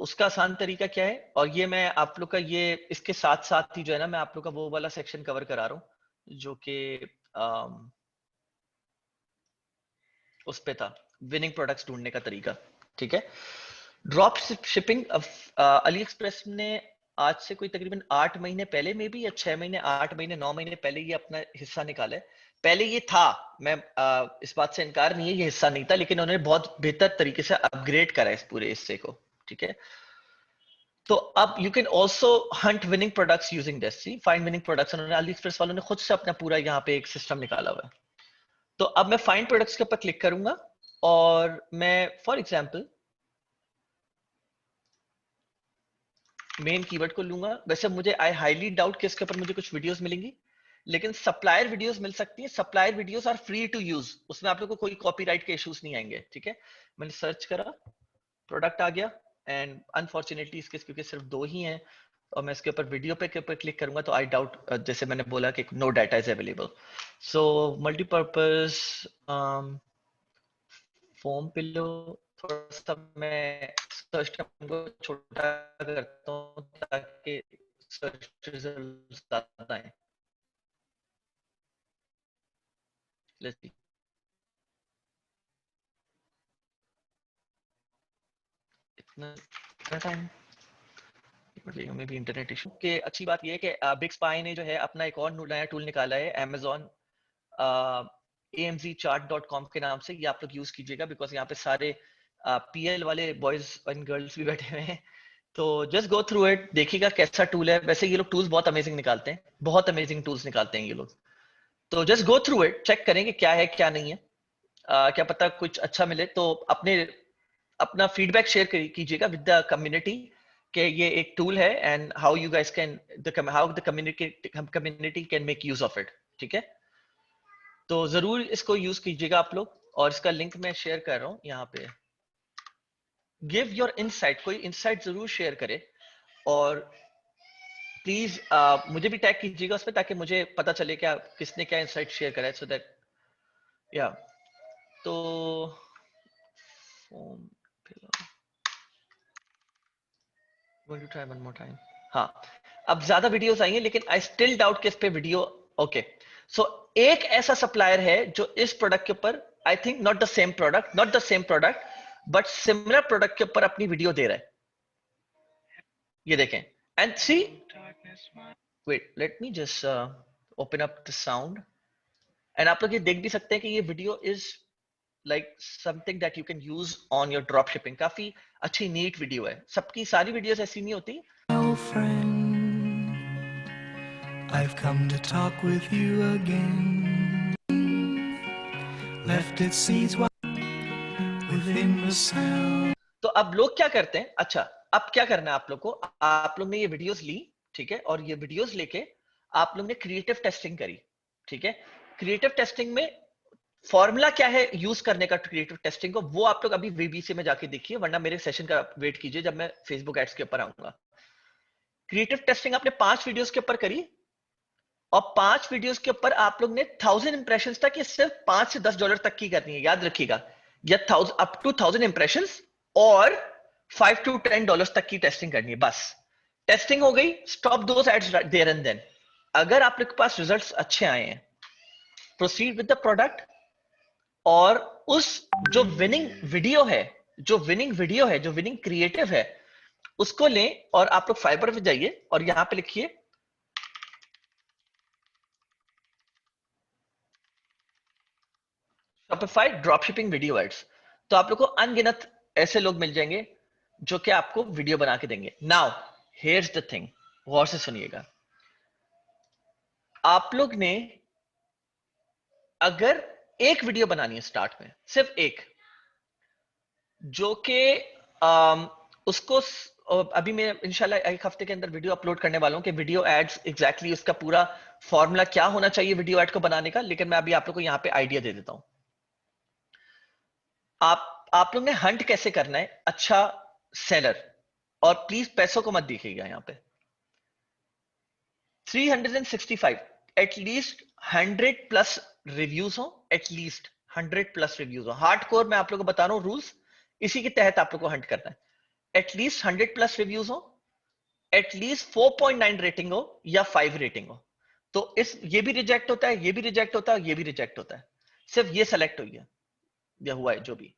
उसका आसान तरीका क्या है, और ये मैं आप लोग का ये इसके साथ साथ ही जो है ना, मैं आप लोग का वो वाला सेक्शन कवर करा रहा हूँ जो कि उस पे था, विनिंग प्रोडक्ट्स ढूंढने का तरीका। ठीक है, ड्रॉप शिपिंग अली एक्सप्रेस ने आज से कोई तकरीबन 8 महीने पहले में भी, या 6 महीने, 8 महीने, 9 महीने पहले ये अपना हिस्सा निकाला है। पहले ये था, मैं इस बात से इनकार नहीं है, ये हिस्सा नहीं था, लेकिन उन्होंने बहुत बेहतर तरीके से अपग्रेड करा है इस पूरे हिस्से को। ठीक है, तो अब you can also hunt winning products using this. See find winning products, उन्होंने अली एक्सप्रेस वालों ने खुद से अपना पूरा यहाँ पे एक सिस्टम निकाला हुआ है। तो अब मैं फाइंड प्रोडक्ट्स के ऊपर क्लिक करूंगा, और मैं फॉर एग्जांपल मेन कीवर्ड को लूंगा। वैसे मुझे आई हाईली डाउट कि इसके ऊपर मुझे कुछ वीडियोस मिलेंगी, लेकिन सप्लायर वीडियोस मिल सकती हैं। Supplier videos are free to use, उसमें आप लोग को कोई कॉपीराइट के इश्यूज नहीं आएंगे। ठीक है, मैंने सर्च करा, प्रोडक्ट आ गया, एंड अनफॉर्चुनेटली इसके क्योंकि सिर्फ 2 ही हैं, और मैं इसके ऊपर वीडियो पे के ऊपर क्लिक करूंगा तो आई डाउट, जैसे मैंने बोला कि no data is available. So multipurpose foam pillow, थोड़ा सा मैं सर्च टर्म को छोटा करता हूँ ताकि सर्च रिजल्ट ज्यादा आए। लेट्स सी, इतना टाइम में भी इंटरनेट इशू के। अच्छी बात यह है कि बिग स्पाई ने जो है अपना एक और नया टूल निकाला है, Amazon amzchart.com के नाम से। ये आप लोग यूज कीजिएगा, बिकॉज यहाँ पे सारे पीएल वाले बॉयज एंड गर्ल्स भी बैठे हुए हैं। तो जस्ट गो थ्रू इट, देखिएगा कैसा टूल है। वैसे ये लोग टूल्स बहुत अमेजिंग निकालते हैं, बहुत अमेजिंग टूल्स निकालते हैं ये लोग। तो just go through it, check करेंगे क्या है क्या नहीं है। क्या पता कुछ अच्छा मिले तो अपने अपना फीडबैक शेयर कीजिएगा विद द कम्युनिटी कि ये एक टूल है, and how you guys can how the community can make use of it. ठीक है, तो जरूर इसको यूज कीजिएगा आप लोग, और इसका लिंक मैं शेयर कर रहा हूँ यहाँ पे। गिव योर इनसाइट, कोई इनसाइट जरूर शेयर करे, और प्लीज मुझे भी टैग कीजिएगा उस पर, ताकि मुझे पता चले क्या किसने क्या इनसाइट शेयर करा है, सो दैट या तो going to try one more time। हाँ, अब ज्यादा वीडियोस आई हैं, लेकिन आई स्टिल डाउट कि इस पे वीडियो ओके। सो एक ऐसा सप्लायर है जो इस प्रोडक्ट के ऊपर, I think not the same product, but similar product के ऊपर अपनी वीडियो दे रहा है। ये देखें, and see, wait let me just open up the sound, and आप लोग ये देख भी सकते हैं कि ये video is like something that you can use on your drop shipping. काफी अच्छी नीट वीडियो है। सबकी सारी वीडियोस ऐसी नहीं होती। I've come to talk with you again. Left its seeds within the sound. तो अब लोग क्या करते हैं, अच्छा अब क्या करना है आप लोग को, आप लोग ने ये वीडियोस ली, ठीक है, और ये वीडियोस लेके आप लोग ने क्रिएटिव टेस्टिंग करी। ठीक है, क्रिएटिव टेस्टिंग में फॉर्मूला क्या है यूज करने का क्रिएटिव टेस्टिंग को, वो आप लोग अभी वीबीसी में जाके देखिए, वरना मेरे सेशन का वेट कीजिए जब मैं फेसबुक एड्स के ऊपर आऊंगा। क्रिएटिव टेस्टिंग आपने 5 वीडियोस के ऊपर करी और 5 वीडियोस के ऊपर आप लोग ने 1000 इंप्रेशन तक, ये सिर्फ $5 से $10 तक की करनी है, याद रखिएगा, या अप टू 1000 इंप्रेशन और $5 to $10 तक की टेस्टिंग करनी है। बस टेस्टिंग हो गई, stop those ads there and then. अगर आपके पास रिजल्ट्स अच्छे आए हैं, प्रोसीड विद द प्रोडक्ट, और उस जो विनिंग वीडियो है, जो विनिंग क्रिएटिव है, उसको लें और आप लोग फाइबर पे जाइए और यहां पे लिखिए शॉपिफाई ड्रॉपशिपिंग वीडियो एड्स। तो आप लोग को अनगिनत ऐसे लोग मिल जाएंगे जो कि आपको वीडियो बना के देंगे। नाउ हियर्स द थिंग, गौर से सुनिएगा। आप लोग ने अगर एक वीडियो बनानी है स्टार्ट में, सिर्फ एक, जो कि उसको अभी मैं इंशाल्लाह एक हफ्ते के अंदर वीडियो अपलोड करने वाला हूं कि वीडियो एड्स एग्जैक्टली उसका पूरा फॉर्मूला क्या होना चाहिए वीडियो एड को बनाने का, लेकिन मैं अभी आप लोग को यहां पे आइडिया दे देता हूं। आप लोग ने हंट कैसे करना है अच्छा सेलर, और प्लीज पैसों को मत देखिएगा यहां पे। 365 एटलीस्ट 100+ रिव्यूज हो, एटलीस्ट 100+ रिव्यूज हो। हार्डकोर मैं आप लोगों को बता रहा हूं रूल्स, इसी के तहत आप लोग को हंट करना है। एटलीस्ट 100+ रिव्यूज हो, एटलीस्ट 4.9 रेटिंग हो या 5 रेटिंग हो। तो इस ये भी रिजेक्ट होता है, ये भी रिजेक्ट होता है, ये भी रिजेक्ट होता है, सिर्फ ये सेलेक्ट हुई है या हुआ है जो भी।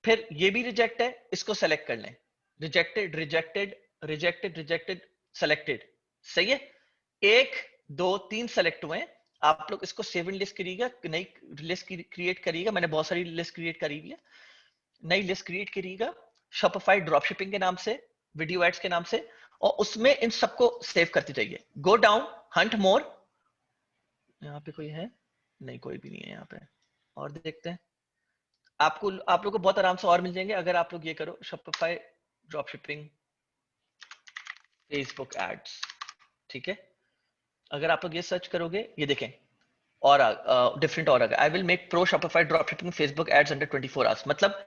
फिर ये भी रिजेक्ट है, इसको सेलेक्ट कर लें, rejected rejected rejected rejected selected, सही है। 1 2 3 सेलेक्ट हुए हैं। आप लोग इसको सेव इन लिस्ट करिएगा, नई लिस्ट क्रिएट करिएगा, मैंने बहुत सारी लिस्ट क्रिएट करी हुई है, नई लिस्ट क्रिएट करिएगा शॉपिफाई ड्रॉपशिपिंग के नाम से, वीडियो एड्स के नाम से, और उसमें इन सबको सेव करते जाइए। गो डाउन, हंट मोर। यहाँ पे कोई है? नहीं, कोई भी नहीं है यहाँ पे। और देखते हैं, आप लोग को बहुत आराम से और मिल जाएंगे अगर आप लोग ये करो शॉपिफाई ड्रॉपशिपिंग फेसबुक एड्स, ठीक है। अगर आप लोग ये सर्च करोगे, ये देखें, और डिफरेंट और I will make pro Shopify dropshipping Facebook ads under 24 hours. मतलब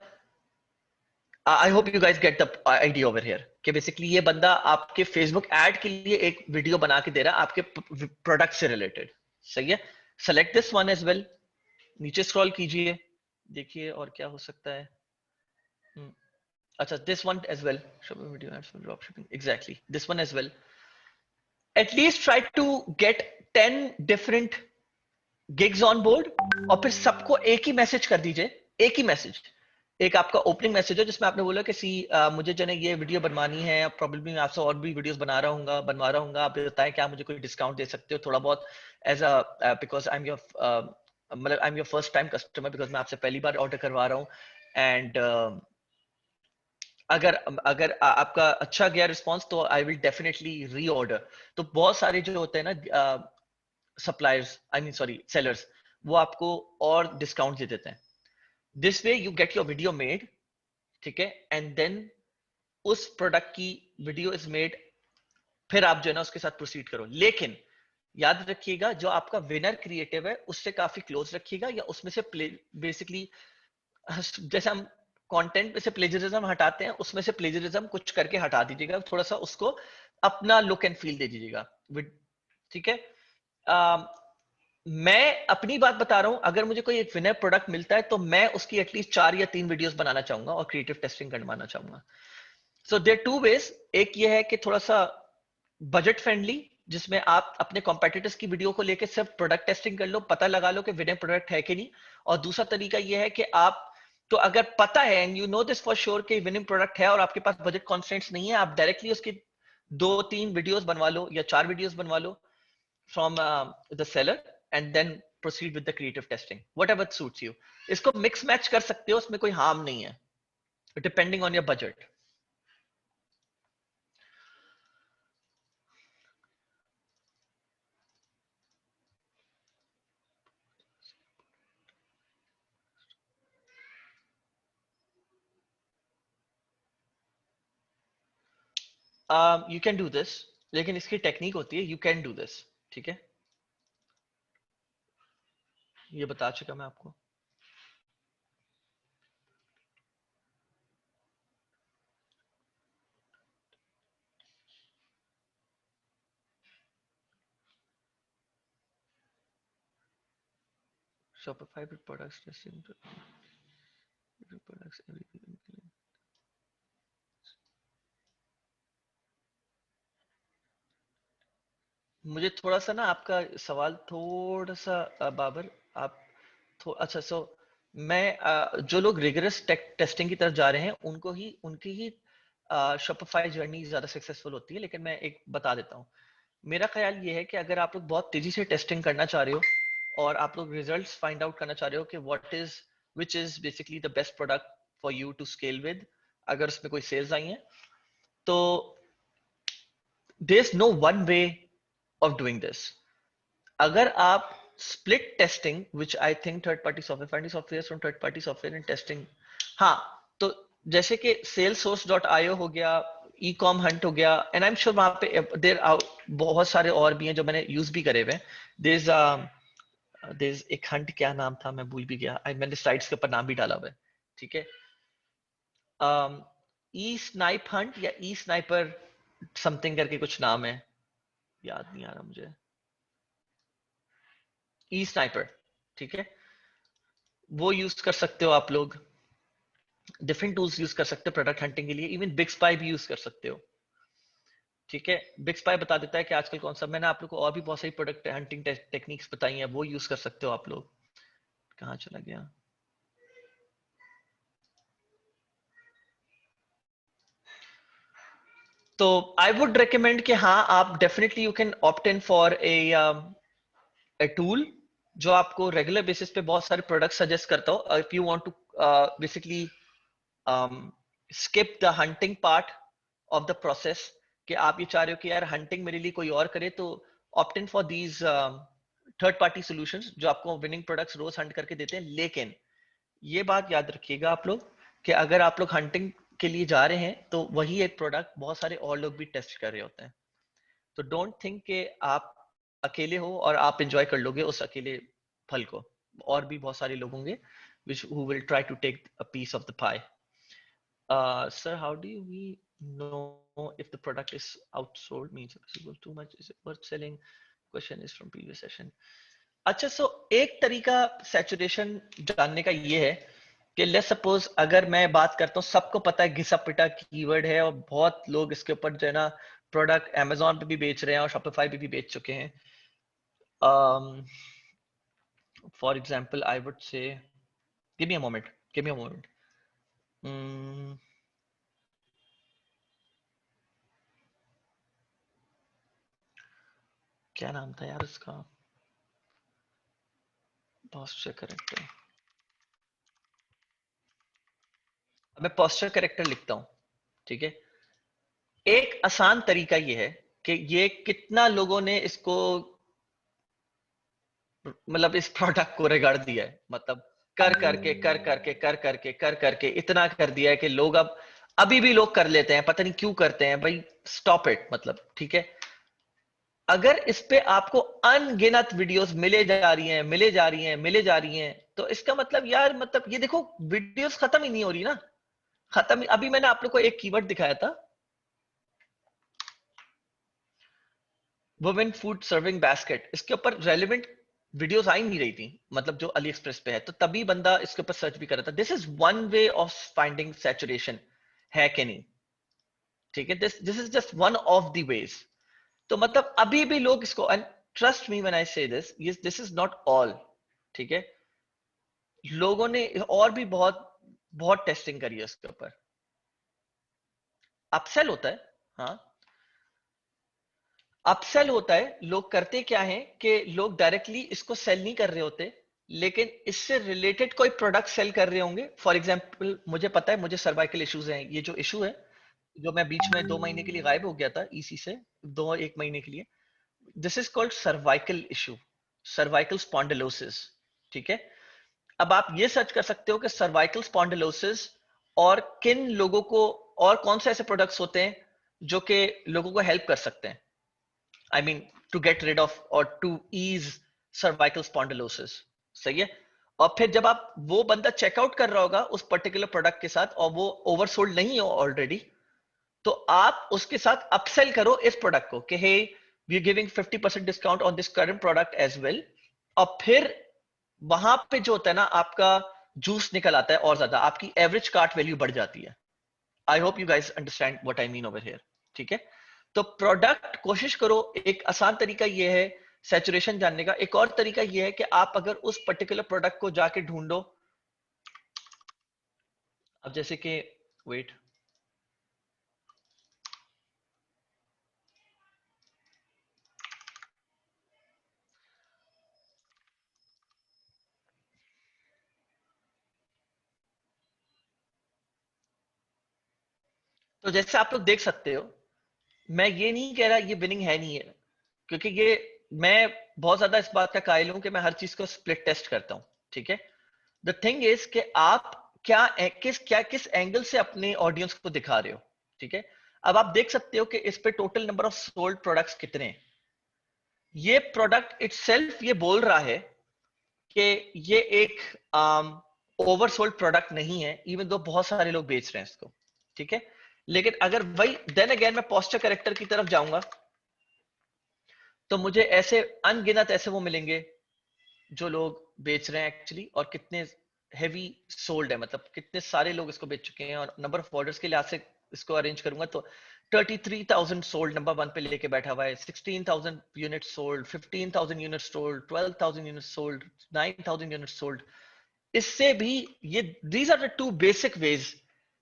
I hope you guys get the idea over here कि बेसिकली ये बंदा आपके फेसबुक एड के लिए एक वीडियो बना के दे रहा है आपके प्रोडक्ट से रिलेटेड, सही है। Select this one as well, नीचे स्क्रॉल कीजिए, देखिए और क्या हो सकता है। अच्छा, this one as well, video ads for drop shipping, exactly this one as well. At least try to get 10 different gigs on board, और फिर सबको एक ही मैसेज कर दीजिए, एक ही मैसेज। एक आपका ओपनिंग मैसेज है जिसमें आपने बोला कि मुझे जो है ये वीडियो बनवानी है, प्रॉब्लली मैं आपसे और भी वीडियोस बनवा रहा हूँ, आप बताएं क्या मुझे कोई डिस्काउंट दे सकते हो थोड़ा बहुत, as a because I am your मतलब I am your first time customer, because मैं आपसे पहली बार ऑर्डर करवा रहा हूँ। एंड अगर अगर आपका अच्छा गया रिस्पॉन्स तो आई विल डेफिनेटली री ऑर्डर। तो बहुत सारे जो होते हैं ना suppliers, I mean sorry sellers, वो आपको और डिस्काउंट दे देते हैं। This way you get your video made, ठीक है, एंड देन उस प्रोडक्ट की वीडियो इज मेड, फिर आप जो है ना उसके साथ प्रोसीड करो। लेकिन याद रखिएगा जो आपका विनर क्रिएटिव है उससे काफी क्लोज रखिएगा, या उसमें से बेसिकली जैसे हम कंटेंट में से प्लेजरिज्म हटाते हैं, उसमें से प्लेजरिज्म कुछ करके हटा दीजिएगा, थोड़ा सा उसको अपना लुक एंड फील दे दीजिएगा, ठीक है। मैं अपनी बात बता रहा हूं, अगर मुझे कोई एक विनर प्रोडक्ट मिलता है तो मैं उसकी एटलीस्ट 4 या 3 वीडियोस बनाना चाहूंगा और क्रिएटिव टेस्टिंग करवाना चाहूंगा। सो देयर टू वेज, एक ये है कि थोड़ा सा बजट फ्रेंडली, जिसमें आप अपने कॉम्पिटिटर्स की वीडियो को लेकर सिर्फ प्रोडक्ट टेस्टिंग कर लो, पता लगा लो कि विनर प्रोडक्ट है कि नहीं। और दूसरा तरीका ये है कि आप, तो अगर पता है and you know this for sure कि विनिंग प्रोडक्ट है और आपके पास बजट कॉन्स्टेंट्स नहीं है, आप डायरेक्टली उसकी 2 3 वीडियोस बनवा लो या 4 वीडियोस बनवा लो from the seller, and then proceed with the creative testing, whatever suits you। इसको mix match कर सकते हो, उसमें कोई harm नहीं है, depending on your budget। You can do this, लेकिन इसकी टेक्निक होती है, you can do this, ठीक है, ये बता चुका मैं आपको। Shopify with products testing products every मुझे थोड़ा सा ना आपका सवाल थोड़ा सा बाबर आप अच्छा सो मैं जो लोग रिगरस टेस्टिंग की तरफ जा रहे हैं उनकी ही शॉपिफाई जर्नी ज्यादा सक्सेसफुल होती है, लेकिन मैं एक बता देता हूँ। मेरा ख्याल ये है कि अगर आप लोग बहुत तेजी से टेस्टिंग करना चाह रहे हो और आप लोग रिजल्ट्स फाइंड आउट करना चाह रहे हो कि what is which is basically the best product for you to scale with, अगर उसमें कोई सेल्स आई हैं तो there is no one way of doing this. अगर आप split testing which I think third party software finding software from third party software in testing, हाँ, तो जैसे कि salesforce.io हो गया, ecom hunt हो गया, एंड आई एम श्योर वहां पे देर बहुत सारे और भी हैं जो मैंने यूज भी करे हुए। देर एक हंट, क्या नाम था मैं भूल भी गया, मैंने स्लाइड्स के ऊपर नाम भी डाला हुआ है, ठीक है। ई स्नाइप हंट या ई स्नाइपर समथिंग करके कुछ नाम है, याद नहीं आ रहा मुझे। ई स्नाइपर, ठीक है, वो यूज कर सकते हो आप लोग। डिफरेंट टूल्स यूज कर सकते हो प्रोडक्ट हंटिंग के लिए, इवन बिग स्पाई भी यूज कर सकते हो, ठीक है। बिग स्पाई बता देता है कि आजकल कौन सा, मैंने आप लोग को और भी बहुत सारी प्रोडक्ट हंटिंग टेक्निक्स बताई हैं, वो यूज कर सकते हो आप लोग। कहाँ चला गया? तो आई वुड रिकमेंड कि हाँ, आप definitely you can opt in for a tool जो आपको रेगुलर बेसिस पे बहुत सारे प्रोडक्ट सजेस्ट करता हो। If you want to basically skip the hunting part of the process, कि आप ये चाह रहे हो कि यार हंटिंग मेरे लिए कोई और करे, तो opt in for these third party solutions जो आपको विनिंग प्रोडक्ट्स रोज हंट करके देते हैं। लेकिन ये बात याद रखिएगा आप लोग कि अगर आप लोग हंटिंग के लिए जा रहे हैं तो वही एक प्रोडक्ट बहुत सारे और लोग भी टेस्ट कर रहे होते हैं। तो डोंट थिंक कि आप अकेले हो और आप एंजॉय कर लोगे उस अकेले फल को, और भी बहुत सारे लोग होंगे which who will try to take a piece of the pie. Sir, how do we know if the product is outsold, means possible too much, is it worth selling? Question is from previous session. अच्छा, सो एक तरीका saturation जानने का ये है कि let's suppose अगर मैं बात करता हूँ, सबको पता है घिसा पिटा कीवर्ड है और बहुत लोग इसके ऊपर जो है ना प्रोडक्ट अमेजोन पे भी बेच रहे हैं और शॉपिफाई पे भी बेच चुके हैं। For example I would say, give me a moment, give me a moment. क्या नाम था यार उसका? Posture character. मैं पोस्चर करेक्टर लिखता हूं, ठीक है। एक आसान तरीका ये है कि ये कितना लोगों ने इसको, मतलब इस प्रोडक्ट को रिगार्ड दिया है, मतलब कर करके इतना कर दिया है कि लोग अब अभी भी लोग कर लेते हैं, पता नहीं क्यों करते हैं भाई। स्टॉप इट, मतलब ठीक है। अगर इस पे आपको अनगिनत वीडियोस मिले जा रही हैं, मिले जा रही हैं, मिले जा रही हैं, तो इसका मतलब यार, मतलब ये देखो वीडियोस खत्म ही नहीं हो रही ना, खत्म। अभी मैंने आप लोग को एक कीवर्ड दिखाया था, वुमेन फूड सर्विंग बास्केट, इसके ऊपर रेलिवेंट वीडियोस आ ही नहीं रही थी, मतलब जो अली एक्सप्रेस पे है, तो तभी बंदा इसके ऊपर सर्च भी कर रहा था। This is one way of finding saturation, है कि नहीं, ठीक है। This this is just one of the ways. तो मतलब अभी भी लोग इसको, and trust me when I say this, this is not all, ठीक है। लोगों ने और भी बहुत बहुत टेस्टिंग करी है इसके ऊपर। अपसेल होता है, हाँ, अपसेल होता है। लोग करते क्या है कि लोग डायरेक्टली इसको सेल नहीं कर रहे होते, लेकिन इससे रिलेटेड कोई प्रोडक्ट सेल कर रहे होंगे। फॉर एग्जांपल मुझे पता है, मुझे सर्वाइकल इश्यूज हैं, ये जो इशू है, जो मैं बीच में 2 महीने के लिए गायब हो गया था ईसी से, 1 महीने के लिए, this is called cervical issue, cervical spondylosis, ठीक है। अब आप ये सर्च कर सकते हो कि सर्वाइकल स्पॉन्डिलोसिस और किन लोगों को, और कौन से ऐसे प्रोडक्ट्स होते हैं जो कि लोगों को हेल्प कर सकते हैं, I mean, to get rid of or to ease cervical spondylosis, सही है। और फिर जब आप, वो बंदा चेकआउट कर रहा होगा उस पर्टिकुलर प्रोडक्ट के साथ और वो ओवरसोल्ड नहीं हो ऑलरेडी, तो आप उसके साथ अपसेल करो इस प्रोडक्ट को कि hey, we are giving 50% discount on this current product as well. और फिर वहां पे जो होता है ना आपका जूस निकल आता है और ज्यादा, आपकी एवरेज कार्ट वैल्यू बढ़ जाती है। आई hope you guys understand what I mean over here. ठीक है, तो प्रोडक्ट कोशिश करो, एक आसान तरीका ये है सैचुरेशन जानने का। एक और तरीका ये है कि आप अगर उस पर्टिकुलर प्रोडक्ट को जाके ढूंढो, अब जैसे कि वेट, तो जैसे आप लोग देख सकते हो, मैं ये नहीं कह रहा ये विनिंग है नहीं है, क्योंकि ये मैं बहुत ज्यादा इस बात का कायल हूं कि मैं हर चीज को स्प्लिट टेस्ट करता हूं। ठीक है, द थिंग इज कि आप किस एंगल से अपने ऑडियंस को दिखा रहे हो। ठीक है, अब आप देख सकते हो कि इस पे total number of sold products कितने हैं। ये प्रोडक्ट इटसेल्फ ये बोल रहा है कि ये एक ओवरसोल्ड प्रोडक्ट नहीं है, इवन दो बहुत सारे लोग बेच रहे हैं इसको। ठीक है, लेकिन अगर वही देन अगेन मैं पोस्टर करेक्टर की तरफ जाऊंगा, तो मुझे ऐसे अनगिनत ऐसे वो मिलेंगे जो लोग बेच रहे हैं एक्चुअली, और कितने हैवी सोल्ड है, मतलब कितने सारे लोग इसको बेच चुके हैं। और नंबर ऑफ ऑर्डर्स के लिहाज से इसको अरेंज करूंगा तो 33,000 सोल्ड नंबर वन पे लेके बैठा हुआ है, 16,000 unit sold, 15,000 unit sold, 12,000 unit sold, 9,000 unit sold. इससे भी ये these are the two basic ways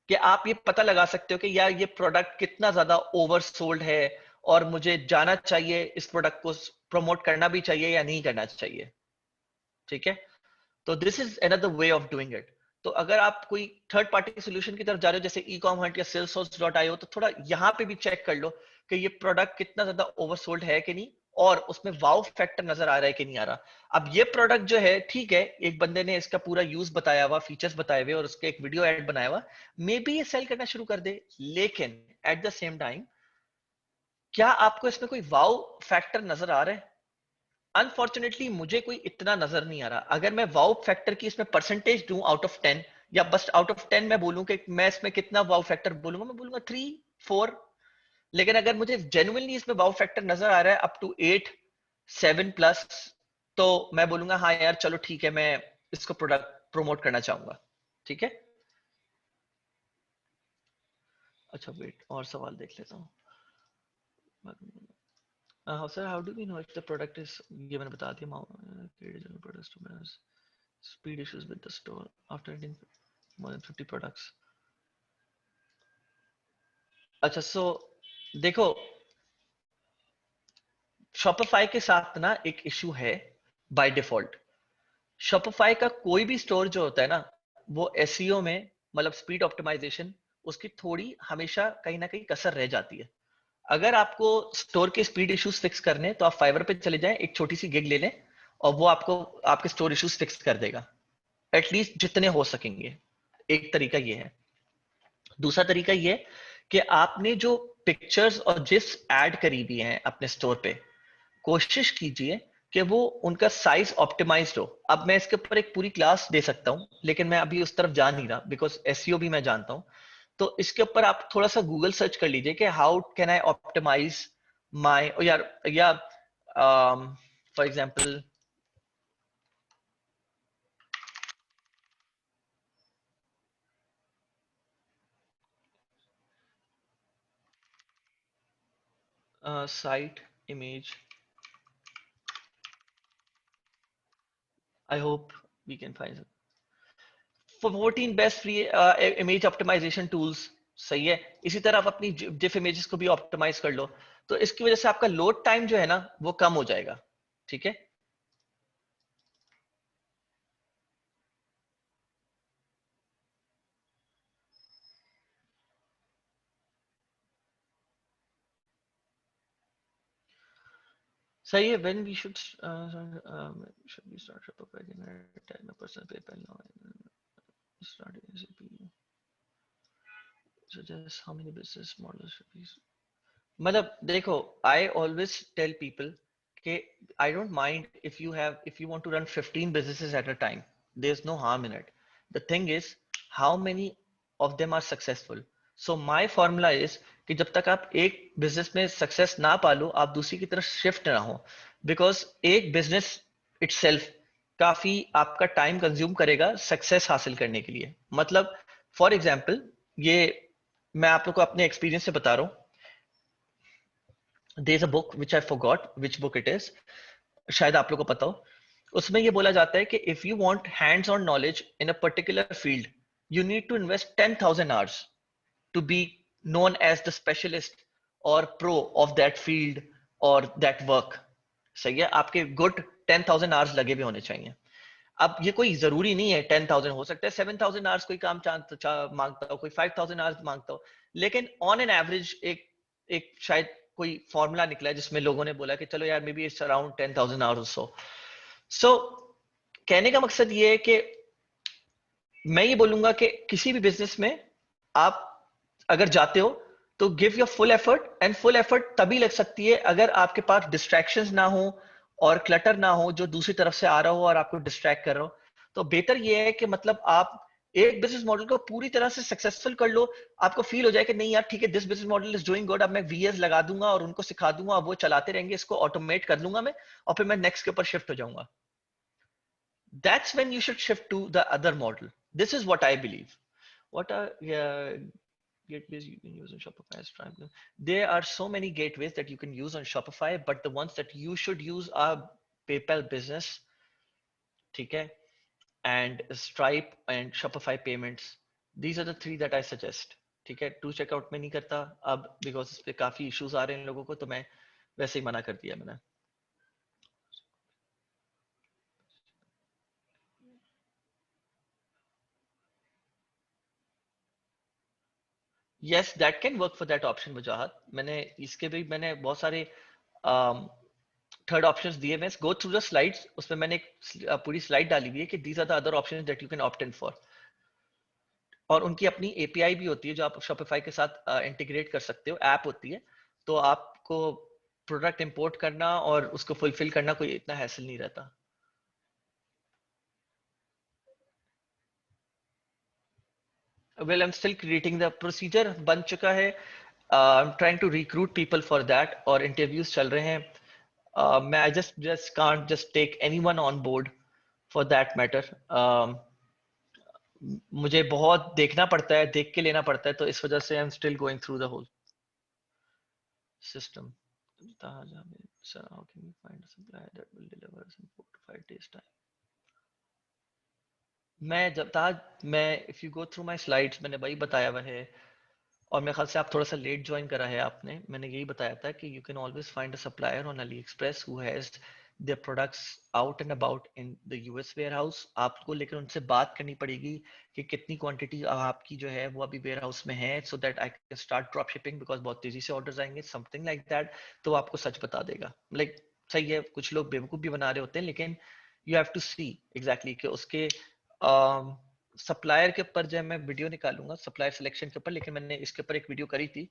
कि आप ये पता लगा सकते हो कि यार ये प्रोडक्ट कितना ज्यादा ओवर सोल्ड है, और मुझे जाना चाहिए इस प्रोडक्ट को प्रमोट करना भी चाहिए या नहीं करना चाहिए। ठीक है, तो this is another way of doing it. तो अगर आप कोई थर्ड पार्टी सोल्यूशन की तरफ जा रहे हो जैसे ई कॉम हंट या salesforce.io, तो थोड़ा यहाँ पे भी चेक कर लो कि ये प्रोडक्ट कितना ज्यादा ओवरसोल्ड है कि नहीं, और उसमें वाव फैक्टर नजर आ रहा है कि नहीं आ रहा। अब ये प्रोडक्ट जो है, ठीक है, एक बंदे ने इसका पूरा यूज बताया हुआ, फीचर्स बताए हुए, और उसके एक वीडियो एड बनाया हुआ, मे बी ये सेल करना शुरू कर दे। लेकिन एट द सेम टाइम, क्या आपको इसमें कोई वाव फैक्टर नजर आ रहा है? अनफॉर्चुनेटली मुझे कोई इतना नजर नहीं आ रहा। अगर मैं वाउ फैक्टर की इसमें परसेंटेज दूं आउट ऑफ 10, या बस आउट ऑफ 10 मैं बोलूं कि मैं इसमें कितना वाउ फैक्टर बोलूंगा, मैं बोलूंगा 3 4। लेकिन अगर मुझे जेन्युइनली इसमें वाउ फैक्टर नजर आ रहा है अप टू 8 7 प्लस, तो मैं बोलूंगा हाँ यार चलो ठीक है, मैं इसको प्रोडक्ट प्रमोट करना चाहूंगा। ठीक है, अच्छा वेट और सवाल देख लेता हूँ। Sir how do we know if the product is, ये मैंने बता दिया, products speed issues with the store after adding more than 50 products। अच्छा सो देखो, शॉपिफाई के साथ ना एक इशू है बाय डिफॉल्ट। शॉपिफाई का कोई भी स्टोर जो होता है ना, वो एसईओ में, मतलब स्पीड ऑप्टिमाइजेशन, उसकी थोड़ी हमेशा कहीं ना कहीं कसर रह जाती है। अगर आपको स्टोर के स्पीड इश्यूज फिक्स करने, तो आप फाइवर पे चले जाएं, एक छोटी सी गिग ले लें, और वो आपको आपके स्टोर इश्यूज फिक्स कर देगा, एटलीस्ट जितने हो सकेंगे। एक तरीका ये है। दूसरा तरीका ये कि आपने जो पिक्चर्स और जिस ऐड करी हुई हैं अपने स्टोर पे, कोशिश कीजिए कि वो उनका साइज ऑप्टिमाइज्ड हो। अब मैं इसके ऊपर एक पूरी क्लास दे सकता हूं, लेकिन मैं अभी उस तरफ जा नहीं रहा, बिकॉज एसईओ भी मैं जानता हूं। तो इसके ऊपर आप थोड़ा सा गूगल सर्च कर लीजिए कि how can I optimize my, यार या for example site image, I hope we can find 14 best free image optimization tools. सही है, इसी तरह आप अपनी जिफ इमेजेस को भी ऑप्टिमाइज कर लो, तो इसकी वजह से आपका लोड टाइम जो है ना वो कम हो जाएगा। ठीक है, सही है। When we should should we start Shopify again a personal PayPal now start ASAP suggest how many business models should we, मतलब देखो, आई ऑलवेज टेल पीपल कि I don't mind if you want to run 15 businesses at a time, there is no harm in it. The thing is how many of them are successful. So my formula is कि जब तक आप एक business में success ना पालो, आप दूसरी की तरफ शिफ्ट ना हो, बिकॉज एक बिजनेस itself काफी आपका टाइम कंज्यूम करेगा सक्सेस हासिल करने के लिए। मतलब फॉर एग्जाम्पल, ये मैं आप लोग को अपने एक्सपीरियंस से बता रहा हूँ। There is a book which I forgot which book it is, शायद आप लोग को पता हो। उसमें ये बोला जाता है कि if you want hands on knowledge in a particular field, you need to invest 10,000 hours to be known as the specialist or pro of that field or that work। सही है, आपके गुड 10,000 आवर्स लगे हुए होने चाहिए। अब ये कोई जरूरी नहीं है 10,000, हो सकता है 7,000 आवर्स कोई काम मांगता हो, कोई 5,000 आवर्स मांगता हो, लेकिन ऑन एन एवरेज एक एक शायद कोई फॉर्मूला निकला है जिसमें लोगों ने बोला कि चलो यार maybe it's around 10,000 hours. So कहने का मकसद ये है कि मैं ये बोलूंगा कि किसी भी बिजनेस में आप अगर जाते हो तो give your full effort, and full effort तभी लग सकती है अगर आपके पास डिस्ट्रैक्शंस ना हो और क्लटर ना हो जो दूसरी तरफ से आ रहा हो और आपको डिस्ट्रैक्ट कर रहा हो। तो बेहतर ये है कि मतलब आप एक बिजनेस मॉडल को पूरी तरह से सक्सेसफुल कर लो, आपको फील हो जाए कि नहीं यार ठीक है, this business model is doing good, अब मैं वीएस लगा दूंगा और उनको सिखा दूंगा, अब वो चलाते रहेंगे, इसको ऑटोमेट कर लूंगा मैं, और फिर मैं नेक्स्ट के ऊपर शिफ्ट हो जाऊंगा। That's when you should shift to the other model. This is what I believe. What are gateways you can use on Shopify as Stripe? There are so many gateways that you can use on Shopify, but the ones that you should use are PayPal Business, ठीक है, and Stripe and Shopify Payments. These are the three that I suggest. ठीक है, to checkout में नहीं करता अब, because इस पे काफी इश्यूज आ रहे हैं लोगों को, तो मैं वैसे ही मना कर दिया मैंने। Yes, that can work for that option वजाहत। मैंने इसके भी मैंने बहुत सारे थर्ड ऑप्शंस दिए हुए। गो थ्रू द स्लाइड्स, उसमें मैंने एक पूरी स्लाइड डाली हुई है कि these are the other options that you can opt in for. और उनकी अपनी एपीआई भी होती है जो आप शॉपिफाई के साथ इंटीग्रेट कर सकते हो, ऐप होती है, तो आपको प्रोडक्ट इंपोर्ट करना और उसको फुलफिल करना कोई इतना हैसल नहीं रहता। Well, I am still creating the procedure, बन चुका है। I am trying to recruit people for that और इंटरव्यूज चल रहे हैं। मैं I just can't just take anyone on board for that matter. मुझे बहुत देखना पड़ता है, देख के लेना पड़ता है, तो इस वजह से I am still going through the whole system. Sir, how can we find a supplier that will deliver us in 4 to 5 days time? मैं जब ताज मैं if you go through my slides, मैंने वही बताया हुआ है। और मेरे ख्याल से आप थोड़ा सा लेट ज्वाइन करा है आपने, मैंने यही बताया था कि you can always find a supplier on Ali express who has their products out and about in the US warehouse। आपको लेकिन उनसे बात करनी पड़ेगी कि कितनी क्वांटिटी आपकी जो है वो अभी वेयर हाउस में है, so that I can start drop shipping, because बहुत तेजी से ऑर्डर्स आएंगे, समथिंग लाइक दैट। तो वो आपको सच बता देगा। लाइक सही है, कुछ लोग बेवकूफ़ भी बना रहे होते हैं, लेकिन you have to see exactly कि उसके सप्लायर के ऊपर जो है मैं वीडियो निकालूंगा सप्लायर सिलेक्शन के ऊपर, लेकिन मैंने इसके ऊपर एक वीडियो करी थी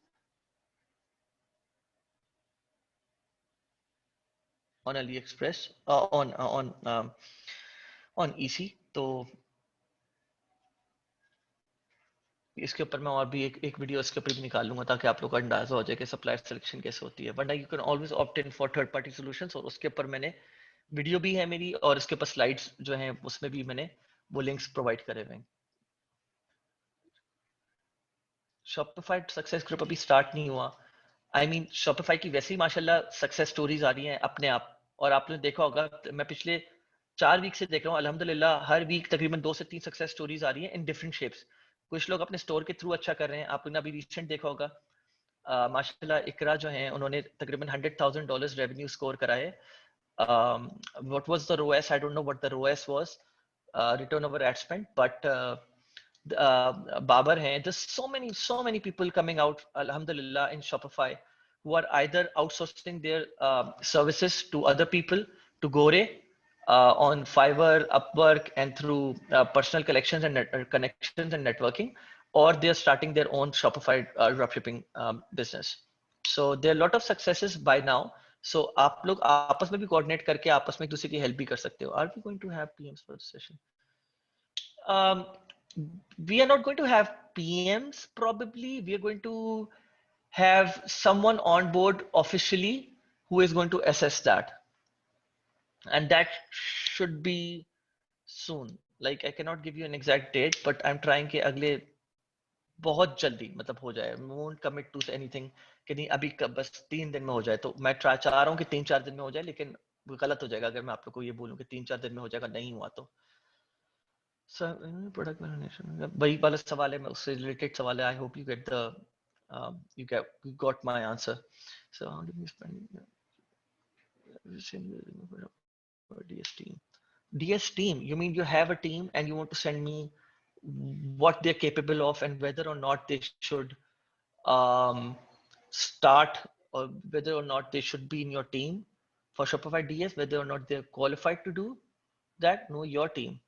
on Ali express, on on on EC. तो इसके ऊपर मैं और भी एक वीडियो इसके ऊपर भी निकालूंगा ताकि आप लोग को अंदाजा हो जाए कि सप्लायर सिलेक्शन कैसे होती है। वरना you can always opt in for third party solutions, और उसके ऊपर मैंने वीडियो भी है मेरी, और इसके ऊपर स्लाइड्स जो हैं उसमें भी मैंने वो लिंक्स प्रोवाइड करे हुए हैं। शॉपिफाई सक्सेस ग्रुप अभी स्टार्ट नहीं हुआ। आई मीन शॉपिफाई की वैसे ही माशाल्लाह सक्सेस स्टोरीज आ रही हैं अपने आप। और आपने देखा होगा, मैं पिछले 4 वीक से देख रहा हूँ अल्हम्दुलिल्लाह, हर वीक तकरीबन 2 से 3 सक्सेस स्टोरीज आ रही हैं इन डिफरेंट शेप्स। कुछ लोग अपने स्टोर के थ्रू अच्छा कर रहे हैं, आपने अभी रिसेंट देखा होगा माशाल्लाह इकरा जो हैं उन्होंने तकरीबन $100,000 रेवेन्यू स्कोर करा है। What was the ROAS, I don't know what the ROAS was, return over ad spend, but Babar hai. There's so many people coming out, alhamdulillah, in Shopify who are either outsourcing their services to other people, to Gore, on Fiverr, Upwork, and through personal collections and connections and networking, or they're starting their own Shopify dropshipping business. So there are a lot of successes by now. So आप लोग आपस में भी coordinate करके आपस में एक दूसरे की help भी कर सकते हो. Are we going to have PMs for the session? Um, we are not going to have PMs probably. We are going to have someone on board officially who is going to assess that. And that should be soon. Like I cannot give you an exact date, but I'm trying कि अगले बहुत जल्दी मतलब हो जाए. Won't commit to anything कि नहीं अभी बस 3 दिन में हो जाए. तो मैं चाह रहा हूँ कि 3-4 दिन में हो जाए, लेकिन गलत हो जाएगा अगर मैं आप लोग को ये बोलूँ कि 3-4 दिन में हो जाएगा. नहीं हुआ तो प्रोडक्ट मैनेजमेंट वही वाला सवाल है. मैं उससे रिलेटेड सवाल है. आई hope you get the you got my answer. So how do we spend DS team? DS team, you mean you have a team and you want to send me what they're capable of and whether or not they should start, or whether or not they should be in your team for Shopify DS, whether or not they're qualified to do that? No, your team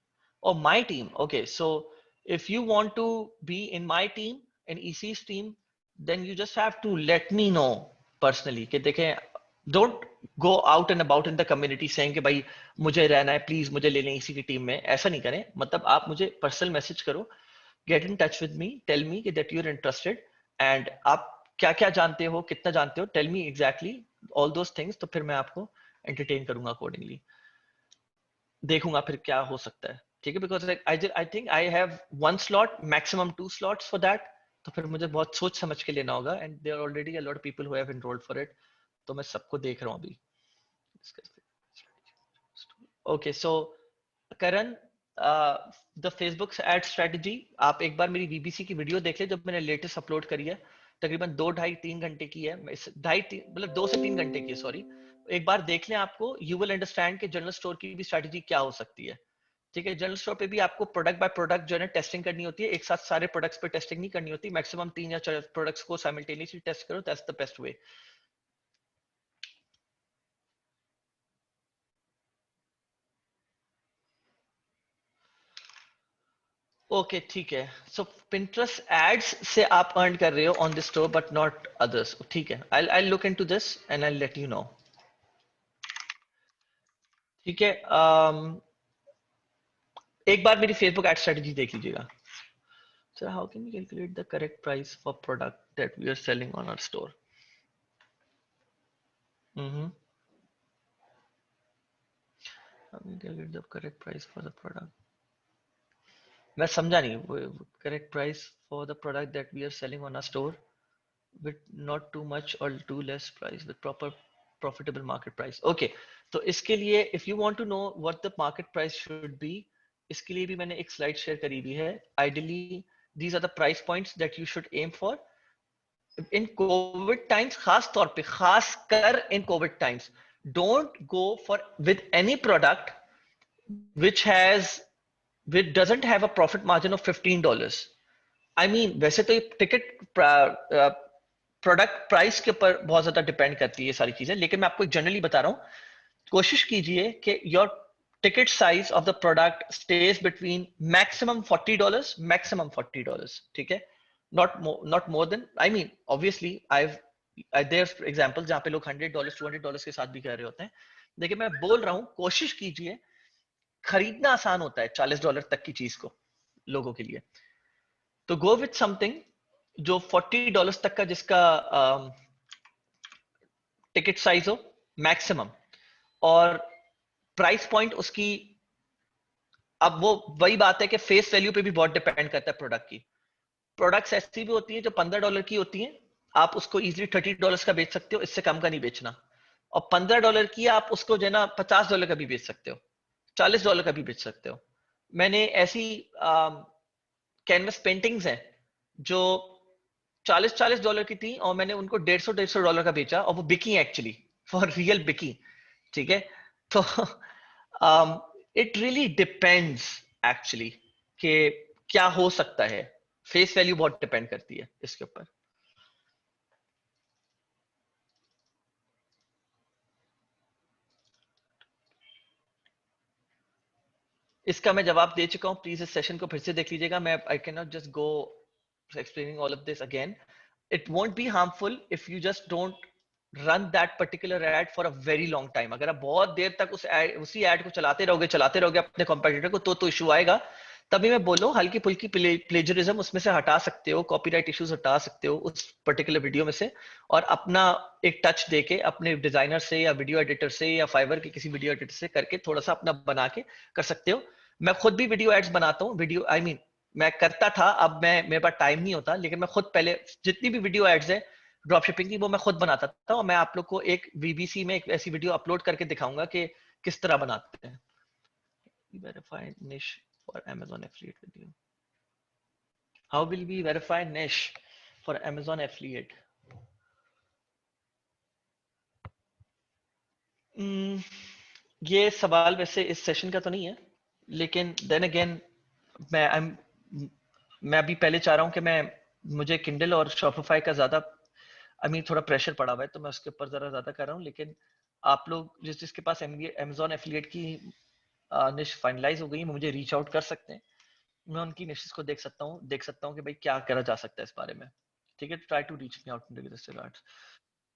or my team. Okay, so if you want to be in my team and EC's team, then you just have to let me know personally कि देखें, don't go out and about in the community saying कि भाई मुझे रहना है, please मुझे ले लें इसी की टीम में. ऐसा नहीं करें. मतलब आप मुझे पर्सनल मैसेज करो, get in touch with me, tell me कि that you are interested and आप क्या क्या जानते हो, कितना जानते हो, tell me exactly all those things. तो फिर मैं आपको एंटरटेन करूंगा अकॉर्डिंगली. देखूंगा फिर क्या हो सकता है. ठीक है, because I think I have 1 slot, maximum 2 slots for that. तो फिर मुझे बहुत सोच समझ के लेना होगा. And there are already a lot of people who have enrolled for it. तो मैं सबको देख रहा हूँ अभी. Okay, so Karan, the Facebook ad strategy, आप एक बार मेरी वीबीसी की वीडियो देख ले, जब मैंने लेटेस्ट अपलोड करी है. तकरीबन 2-2.5-3 घंटे की है. मतलब 2 से 3 घंटे की, सॉरी. एक बार देख लें. आपको यू विल अंडरस्टैंड कि जनरल स्टोर की भी स्ट्रेटजी क्या हो सकती है. ठीक है, जनरल स्टोर पे भी आपको प्रोडक्ट बाय प्रोडक्ट जो है टेस्टिंग करनी होती है. एक साथ सारे प्रोडक्ट्स पे टेस्टिंग नहीं करनी होती. मैक्सिमम 3 या 4 प्रोडक्ट्स को साइमल्टेनियसली टेस्ट करो. That's the best way. Okay, ठीक है. सो Pinterest एड्स से आप अर्न कर रहे हो on this store but not others. ठीक है, I look into this and I let you know. ठीक है. एक बार मेरी फेसबुक एड स्ट्रेटजी देख लीजिएगा. Sir how can we calculate the correct price for product that we are selling on our store? How can we calculate the correct price for the product? मैं समझा नहीं. Correct price for the product that we are selling on our store with not too much or too less price, with proper profitable market price. Okay, तो इसके लिए if you want to know what the market price should be, इसके लिए भी मैंने एक slide share करी हुई है. Ideally these are the price points that you should aim for in COVID times. खास तौर पे, खास कर in COVID times, don't go for with any product which doesn't have a profit margin of $15. I mean, वैसे तो ये ticket product price के ऊपर बहुत ज्यादा डिपेंड करती है ये सारी चीजें, लेकिन मैं आपको एक जनरली बता रहा हूँ. कोशिश कीजिए कि your ticket size of the product stage between maximum $40, maximum $40. ठीक है, not more than. I mean obviously there example जहां पे लोग $100 $200 के साथ भी कर रहे होते हैं, लेकिन मैं बोल रहा हूँ कोशिश कीजिए. खरीदना आसान होता है $40 तक की चीज को लोगों के लिए. तो गो विथ समथिंग जो $40 तक का, जिसका टिकट साइज हो मैक्सिमम, और प्राइस पॉइंट उसकी. अब वो वही बात है कि फेस वैल्यू पे भी बहुत डिपेंड करता है प्रोडक्ट की. प्रोडक्ट्स ऐसी भी होती है जो $15 की होती है, आप उसको इजीली $30 का बेच सकते हो, इससे कम का नहीं बेचना. और $15 की आप उसको जो है ना $50 का भी बेच सकते हो, $40 का भी बेच सकते हो. मैंने ऐसी कैनवस पेंटिंग्स हैं जो $40 की थी और मैंने उनको $150 का बेचा, और वो बिकी एक्चुअली, फॉर रियल बिकी. ठीक है, तो इट रियली डिपेंड्स एक्चुअली कि क्या हो सकता है. फेस वैल्यू बहुत डिपेंड करती है इसके ऊपर. इसका मैं जवाब दे चुका हूं. प्लीज इस सेशन को फिर से देख लीजिएगा. मैं I can not just go explaining all of this again. It won't be harmful if you just don't run that particular ad for a very long time. अगर आप बहुत देर तक उसी ad को चलाते रहोगे अपने competitor को, तो इशू आएगा. तभी मैं बोल रहा हूँ हल्की फुल्की प्लेजरिज्म उसमें से हटा सकते हो, कॉपीराइट इश्यूज हटा सकते हो उस पर्टिकुलर वीडियो में से, और अपना एक टच देके अपने डिजाइनर से या वीडियो एडिटर से या फाइवर के किसी वीडियो एडिटर से करके थोड़ा सा अपना बना के कर सकते हो. मैं खुद भी वीडियो एड्स बनाता हूँ, वीडियो आई मीन मैं करता था, अब मैं मेरे पास टाइम नहीं होता, लेकिन मैं खुद पहले जितनी भी वीडियो एड्स है ड्रॉप शिपिंग की वो मैं खुद बनाता था, और मैं आप लोग को एक वीबीसी में एक ऐसी वीडियो अपलोड करके दिखाऊंगा कि किस तरह बनाते हैं। Verify niche for Amazon affiliate with you. How will we verify niche for Amazon affiliate? Hmm, ये सवाल वैसे इस सेशन का तो नहीं है, लेकिन देन अगेन मैं मैं अभी पहले चाह रहा हूँ कि मैं मुझे किंडल और शॉपिफाई का ज्यादा थोड़ा प्रेशर पड़ा हुआ है, तो मैं उसके ऊपर जरा ज्यादा कर रहा हूँ। लेकिन आप लोग जिसके पास Amazon एफिलिएट की निश फाइनलाइज हो गई, मुझे रीच आउट कर सकते हैं, मैं उनकी निशेस को देख सकता हूँ कि भाई क्या करा जा सकता है इस बारे में। ठीक है, try to reach me out in this regards.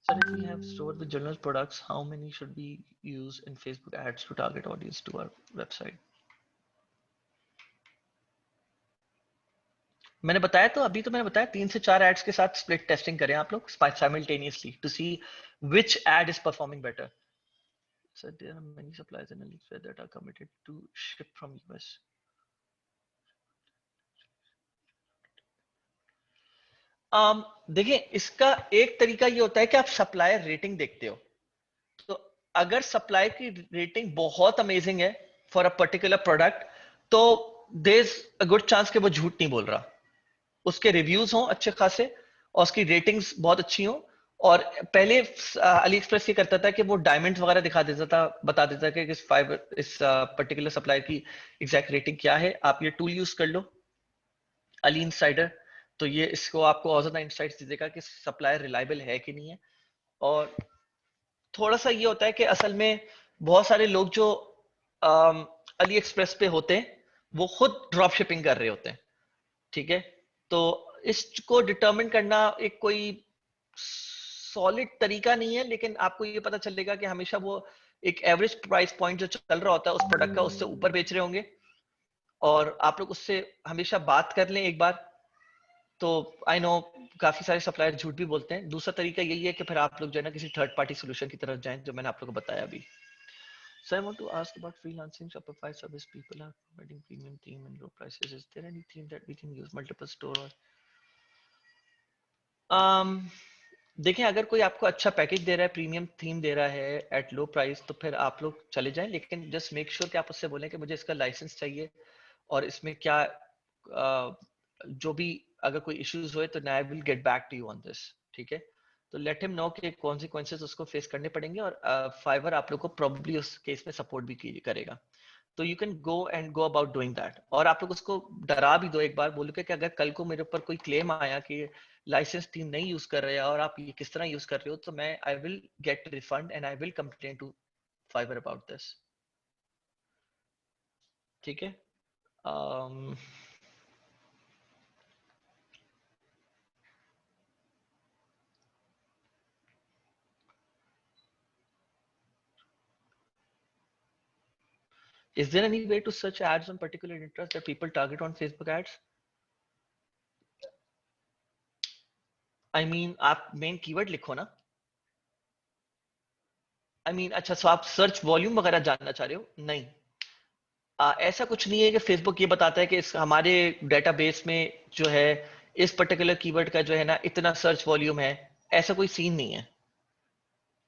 Sir, if we have stored the general products, how many should we use in Facebook ads to target audience to our website? मैंने बताया तो अभी तो मैंने बताया 3 से 4 एड्स के साथ स्प्लिट टेस्टिंग करें आप लोग simultaneously to see which ad is performing better. So there are many suppliers in Alibaba that are committed to ship from US. देखिए, इसका एक तरीका ये होता है कि आप सप्लायर रेटिंग देखते हो, तो अगर सप्लाई की रेटिंग बहुत अमेजिंग है फॉर अ पर्टिकुलर प्रोडक्ट, तो there is a good chance कि वो झूठ नहीं बोल रहा, उसके रिव्यूज हों अच्छे खासे और उसकी रेटिंग्स बहुत अच्छी हों। और पहले अली एक्सप्रेस ये करता था कि वो डायमंड्स वगैरह दिखा देता था, बता देता कि इस फाइबर इस पर्टिकुलर सप्लायर की एग्जैक्ट रेटिंग क्या है। आप ये टूल यूज कर लो, अली इनसाइडर, तो ये इसको आपको और ज्यादा इंसाइट्स देगा कि सप्लायर रिलायबल है कि नहीं है। और थोड़ा सा ये होता है कि असल में बहुत सारे लोग जो अली एक्सप्रेस पे होते हैं वो खुद ड्रॉप शिपिंग कर रहे होते हैं। ठीक है, तो इसको डिटरमिन करना एक कोई सॉलिड तरीका नहीं है, लेकिन आपको ये पता चलेगा कि हमेशा वो एक एवरेज प्राइस पॉइंट जो चल रहा होता है उस प्रोडक्ट का, उससे ऊपर बेच रहे होंगे। और आप लोग उससे हमेशा बात कर लें एक बार, तो आई नो काफी सारे सप्लायर झूठ भी बोलते हैं। दूसरा तरीका यही है कि फिर आप लोग जो है ना किसी थर्ड पार्टी सोल्यूशन की तरफ जाएं, जो मैंने आप लोग को बताया अभी। So I want to ask about freelancing Shopify service. People are providing premium theme and low prices. Is there any theme that we can use multiple store or देखें, अगर कोई आपको अच्छा पैकेज दे रहा है, प्रीमियम थीम दे रहा है at low price, तो फिर आप लोग चले जाएं, लेकिन जस्ट मेक श्योर कि आप उससे बोलें कि मुझे इसका लाइसेंस चाहिए और इसमें क्या जो भी अगर कोई इश्यूज हुए तो I will get back to you on this. ठीक है, तो लेट हिम नो कि कॉन्सिक्वेंसेस उसको फेस करने पड़ेंगे, और फाइवर आप लोग को प्रोबेबली उस केस में सपोर्ट भी करेगा। तो you can go about doing that, और आप लोग उसको डरा भी दो एक बार, बोलो कि अगर कल को मेरे ऊपर कोई क्लेम आया कि लाइसेंस टीम नहीं यूज कर रहे और आप ये किस तरह यूज कर रहे हो, तो मैं I will get refund and I will complain to Fiverr about this. ठीक है, um, is there any way to search ads on particular interest that people target on Facebook ads? I mean, आप main keyword लिखो ना। अच्छा, सो आप search volume वगैरह जानना चाह रहे हो? नहीं, ऐसा कुछ नहीं है कि फेसबुक ये बताता है कि इस हमारे डेटाबेस में जो है इस पर्टिकुलर कीवर्ड का जो है ना इतना सर्च वॉल्यूम है, ऐसा कोई सीन नहीं है।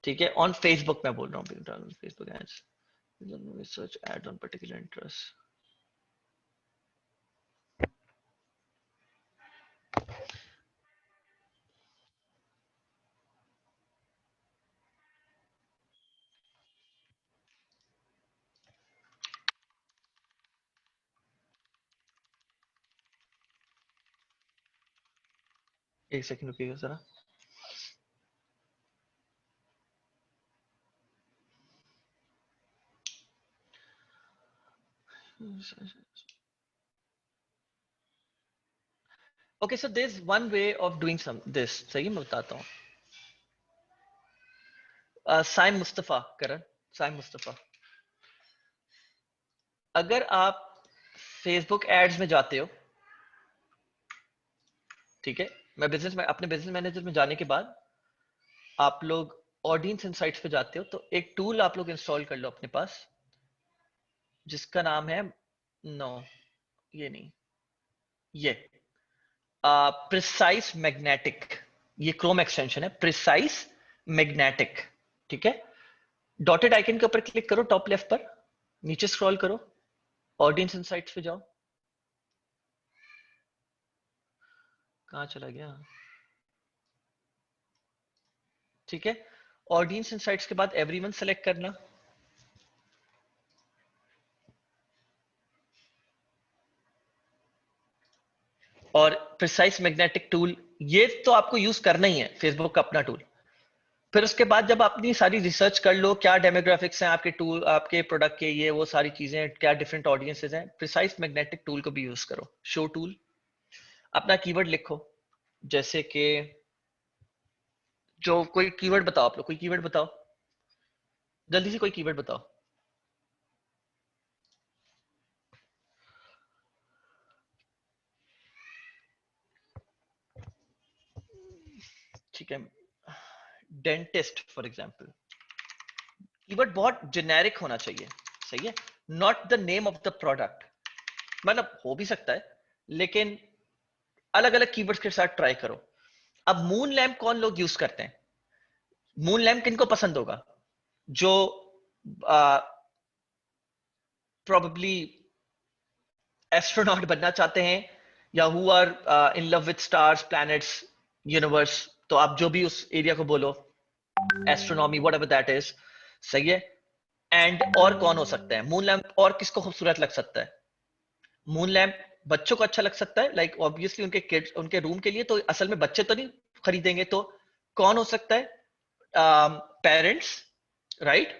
ठीक है, ऑन फेसबुक मैं बोल रहा हूँ, Facebook ads, search ad on particular interest. एक सेकंड रुकिएगा जरा। Okay, so there is one way of doing some this, सही मैं बताता हूँ। साइम मुस्तफा करण, साइम मुस्तफा, अगर आप फेसबुक एड्स में जाते हो, ठीक है, मैं बिजनेस में अपने बिजनेस मैनेजर में जाने के बाद आप लोग ऑडियंस इनसाइट्स पे जाते हो, तो एक टूल आप लोग इंस्टॉल कर लो अपने पास जिसका नाम है नो, ये नहीं, ये प्रिसाइज मैग्नेटिक, ये क्रोम एक्सटेंशन है, प्रिसाइज मैग्नेटिक। ठीक है, डॉटेड आइकन के ऊपर क्लिक करो, टॉप लेफ्ट पर, नीचे स्क्रॉल करो, ऑडियंस इनसाइट्स पे जाओ। कहां चला गया? ठीक है, ऑडियंस इनसाइट्स के बाद एवरीवन सेलेक्ट करना, और प्रिसाइज मैग्नेटिक टूल, ये तो आपको यूज करना ही है, फेसबुक का अपना टूल। फिर उसके बाद जब आप अपनी सारी रिसर्च कर लो, क्या डेमोग्राफिक्स हैं आपके टूल, आपके प्रोडक्ट के, ये वो सारी चीजें, क्या डिफरेंट ऑडियंसेस हैं, प्रिसाइज मैग्नेटिक टूल को भी यूज करो। शो टूल, अपना कीवर्ड लिखो, जैसे कि जो कोई कीवर्ड बताओ, आप लोग कोई कीवर्ड बताओ, जल्दी से कोई कीवर्ड बताओ। ठीक है, डेंटिस्ट फॉर एग्जाम्पल, कीवर्ड बहुत जेनेरिक होना चाहिए, सही है, not the name of the product, मतलब हो भी सकता है, लेकिन अलग अलग कीवर्ड्स के साथ ट्राई करो। अब मून लैम्प कौन लोग यूज करते हैं? मून लैम्प किनको पसंद होगा? जो प्रोबेबली एस्ट्रोनॉट बनना चाहते हैं, या who are in love with stars, planets, universe, तो आप जो भी उस एरिया को बोलो, astronomy, whatever that is, सही है। एंड और कौन हो सकता है मून लैम्प, और किसको खूबसूरत लग सकता है? मून लैम्प बच्चों को अच्छा लग सकता है, लाइक ऑब्वियसली उनके किड्स, उनके रूम के लिए, तो असल में बच्चे तो नहीं खरीदेंगे, तो कौन हो सकता है? पेरेंट्स, राइट,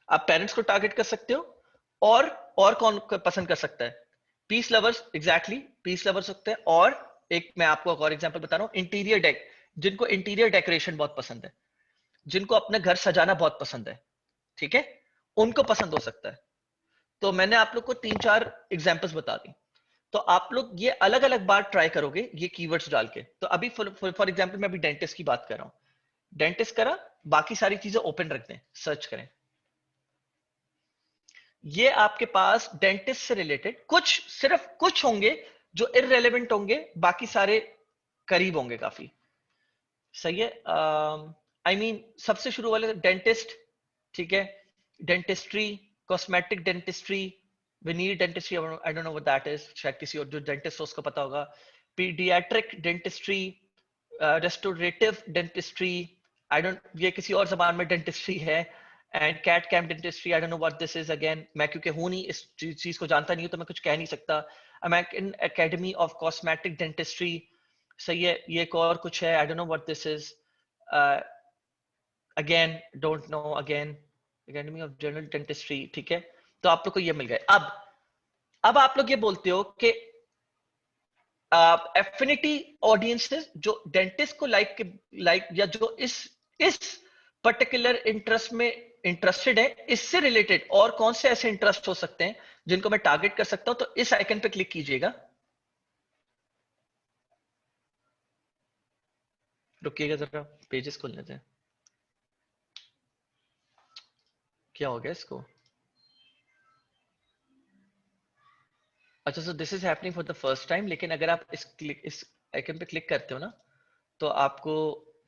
आप पेरेंट्स को टारगेट कर सकते हो। और कौन पसंद कर सकता है? Peace lovers, exactly, peace lovers सकते हैं। और एक मैं आपको एक और एग्जांपल बता रहा हूँ, इंटीरियर डेक, जिनको इंटीरियर डेकोरेशन बहुत पसंद है, जिनको अपना घर सजाना बहुत पसंद है, ठीक है, उनको पसंद हो सकता है। तो मैंने आप लोग को 3-4 एग्जांपल्स बता दी, तो आप लोग ये अलग अलग बार ट्राई करोगे ये कीवर्ड्स डाल के। तो अभी फॉर एग्जांपल मैं अभी डेंटिस्ट की बात कर रहा हूं, डेंटिस्ट करा, बाकी सारी चीजें ओपन रख दें, सर्च करें। ये आपके पास डेंटिस्ट से रिलेटेड कुछ, सिर्फ कुछ होंगे जो इररेलेवेंट होंगे, बाकी सारे करीब होंगे काफी, सही है। आई मीन सबसे शुरू वाले डेंटिस्ट, ठीक है, dentistry, cosmetic dentistry, veneer dentistry, I don't know what that is, शायद किसी और जो डेंटिस्ट हो उसको पता होगा। Paediatric dentistry, restorative dentistry, I don't, ये किसी और जबान में डेंटिस्ट्री है। And cat camp dentistry, I don't know what this is again, मैं क्योंकि हूं नहीं, इस चीज को जानता नहीं हूं, तो मैं कुछ कह नहीं सकता। American academy of cosmetic dentistry, सही है, ये एक और कुछ है, आई don't know what this is, again don't know, again academy of general dentistry, ठीक है। तो आप लोग को ये मिल गए। अब आप लोग ये बोलते हो कि एफिनिटी ऑडियंसेस जो डेंटिस्ट को लाइक या जो इस पर्टिकुलर इंटरेस्ट में इंटरेस्टेड है, इससे रिलेटेड और कौन से ऐसे इंटरेस्ट हो सकते हैं जिनको मैं टारगेट कर सकता हूं, तो इस आइकन पे क्लिक कीजिएगा। रुकिएगा जरा, पेजेस खोलने थे, क्या हो गया इसको? अच्छा, so this is happening for the first time, लेकिन अगर आप इस आइकन पे क्लिक करते हो ना, तो आपको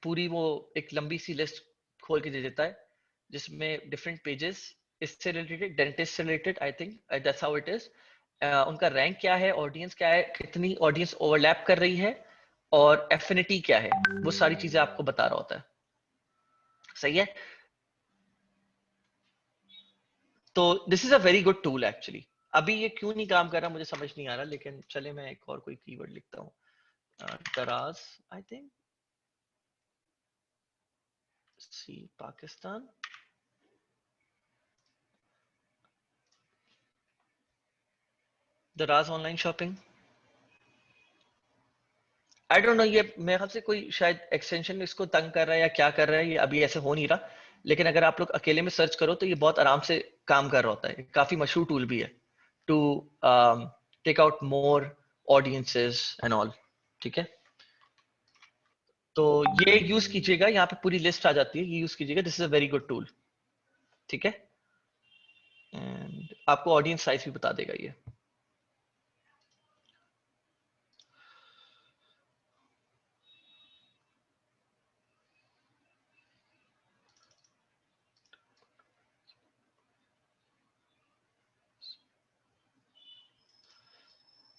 पूरी वो एक लंबी सी लिस्ट खोल के दे देता है, जिसमें डिफरेंट पेजेस इससे रिलेटेड, डेंटिस्ट से related, I think that's how it is. उनका रैंक क्या है, ऑडियंस क्या है, कितनी ऑडियंस ओवरलैप कर रही है, और एफिनिटी क्या है, वो सारी चीजें आपको बता रहा होता है, सही है। तो this is a very good tool actually. अभी ये क्यों नहीं काम कर रहा मुझे समझ नहीं आ रहा, लेकिन चले मैं एक और कोई कीवर्ड लिखता हूँ, दराज, आई थिंक, सी पाकिस्तान, दराज online shopping, I don't no, ये मेरे ख्याल से कोई शायद एक्सटेंशन इसको तंग कर रहा है या क्या कर रहा है, ये अभी ऐसे हो नहीं रहा। लेकिन अगर आप लोग अकेले में सर्च करो तो ये बहुत आराम से काम कर रहा होता है, काफी मशहूर टूल भी है to take out more audiences and all, ठीक है। तो ये यूज कीजिएगा, यहाँ पे पूरी लिस्ट आ जाती है, ये यूज कीजिएगा, this is a very good tool, ठीक है। एंड आपको ऑडियंस साइज भी बता देगा ये।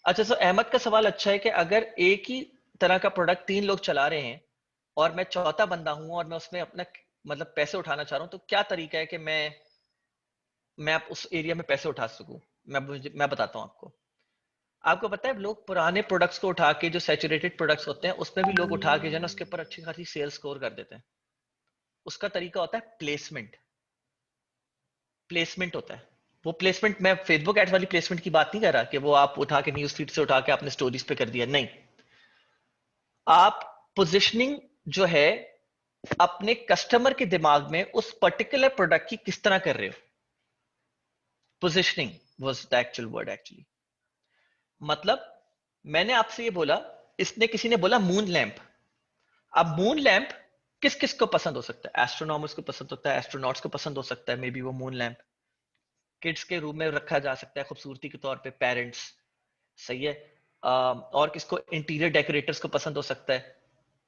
अच्छा, तो अहमद का सवाल अच्छा है कि अगर एक ही तरह का प्रोडक्ट 3 लोग चला रहे हैं और मैं चौथा बंदा हूं और मैं उसमें अपना मतलब पैसे उठाना चाह रहा हूं, तो क्या तरीका है कि मैं उस एरिया में पैसे उठा सकूं? मैं बताता हूं आपको। आपको पता है लोग पुराने प्रोडक्ट्स को उठा के, जो सैचुरेटेड प्रोडक्ट्स होते हैं उसमें भी लोग उठा के जो है ना उसके ऊपर अच्छी खासी सेल्स स्कोर कर देते हैं। उसका तरीका होता है प्लेसमेंट। प्लेसमेंट होता है वो प्लेसमेंट। मैं फेसबुक एड्स वाली प्लेसमेंट की बात नहीं कर रहा कि वो आप उठा के न्यूज फीड से उठा के आपने स्टोरीज पे कर दिया, नहीं। आप पोजिशनिंग जो है अपने कस्टमर के दिमाग में उस पर्टिकुलर प्रोडक्ट की किस तरह कर रहे हो। Positioning was the actual word actually. मतलब मैंने आपसे ये बोला, इसने किसी ने बोला मून लैंप। अब मून लैंप किस किस को पसंद हो सकता है? एस्ट्रोनॉमर्स को पसंद होता है, एस्ट्रोनॉट्स को पसंद हो सकता है, मे बी वो मून लैंप किड्स के रूम में रखा जा सकता है खूबसूरती के तौर पे, पेरेंट्स, सही है। और किसको इंटीरियर डेकोरेटर्स को पसंद हो सकता है,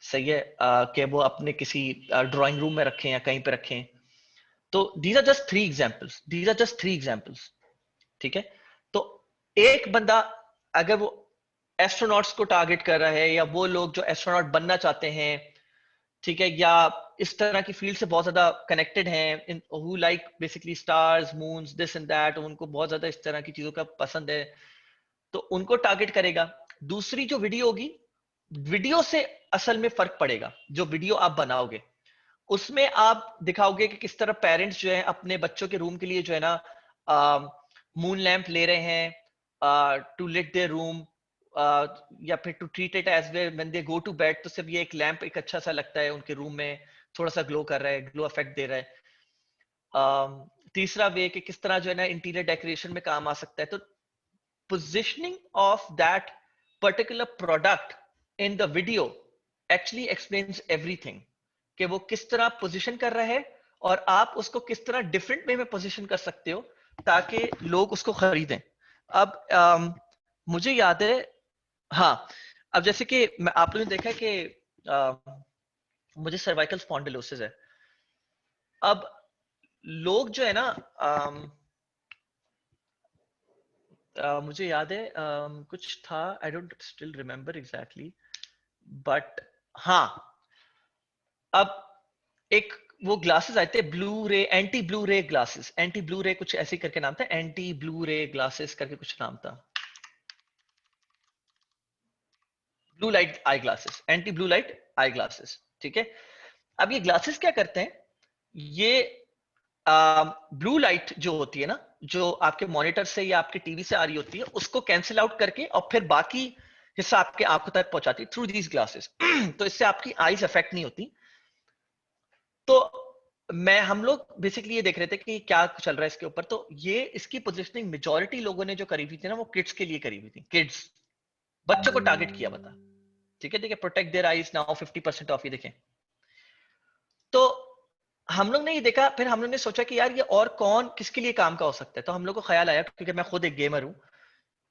सही है, कि वो अपने किसी ड्राइंग रूम में रखें या कहीं पे रखें। तो these are just three examples, these are just three examples, ठीक है। तो एक बंदा अगर वो एस्ट्रोनॉट्स को टारगेट कर रहा है, या वो लोग जो एस्ट्रोनॉट बनना चाहते हैं, ठीक है, या इस तरह की फील्ड से बहुत ज्यादा कनेक्टेड हैं, who like basically stars, moons, this and that, उनको बहुत ज्यादा इस तरह की चीजों का पसंद है, तो उनको टारगेट करेगा। दूसरी जो वीडियो होगी, वीडियो से असल में फर्क पड़ेगा। जो वीडियो आप बनाओगे उसमें आप दिखाओगे कि किस तरह पेरेंट्स जो है अपने बच्चों के रूम के लिए जो है ना मून लैंप ले रहे हैं टू लिट देयर रूम, या फिर to treat it as way when they go to bed. तो सिर्फ ये एक लैंप एक अच्छा सा लगता है उनके रूम में, थोड़ा सा ग्लो कर रहा है, ग्लो इफेक्ट दे रहा है। तीसरा वे कि किस तरह जो है ना इंटीरियर डेकोरेशन में काम आ सकता है। तो positioning of that particular product in the video actually explains everything, कि वो किस तरह पोजीशन कर रहा है और आप उसको किस तरह डिफरेंट वे में पोजीशन कर सकते हो ताकि लोग उसको खरीदें। अब मुझे याद है, हाँ, अब जैसे कि आप लोगों ने देखा कि मुझे सर्वाइकल स्पॉन्डिलोसिस है। अब लोग जो है ना मुझे याद है कुछ था, I don't still remember exactly, but हाँ, अब एक वो ग्लासेस आए थे ब्लू रे, एंटी ब्लू रे ग्लासेस, एंटी ब्लू रे कुछ ऐसे करके नाम था, एंटी ब्लू रे ग्लासेस करके कुछ नाम था, blue light eye glasses, anti blue light eye glasses, ठीक है। अब ये ग्लासेस क्या करते हैं, ये ब्लू लाइट जो होती है ना, जो आपके मॉनिटर से या आपके टीवी से आ रही होती है, उसको कैंसिल आउट करके और फिर बाकी हिस्सा आपके आंखों तक पहुंचाती है थ्रू दीज ग्लासेस। तो इससे आपकी आईज अफेक्ट नहीं होती। तो हम लोग बेसिकली ये देख रहे थे कि क्या चल रहा है इसके ऊपर। तो ये इसकी पोजिशनिंग मेजोरिटी लोगों ने जो करी हुई थी ना, वो किड्स के लिए करी हुई थी, किड्स, बच्चों को टारगेट किया बता, ठीक है। देखिए, protect their eyes now 50% of, ये देखें। तो हम लोग ने ये देखा, फिर हम लोग ने सोचा कि यार ये और कौन किसके लिए काम का हो सकता है। तो हम लोग को ख्याल आया, क्योंकि मैं खुद एक गेमर हूं,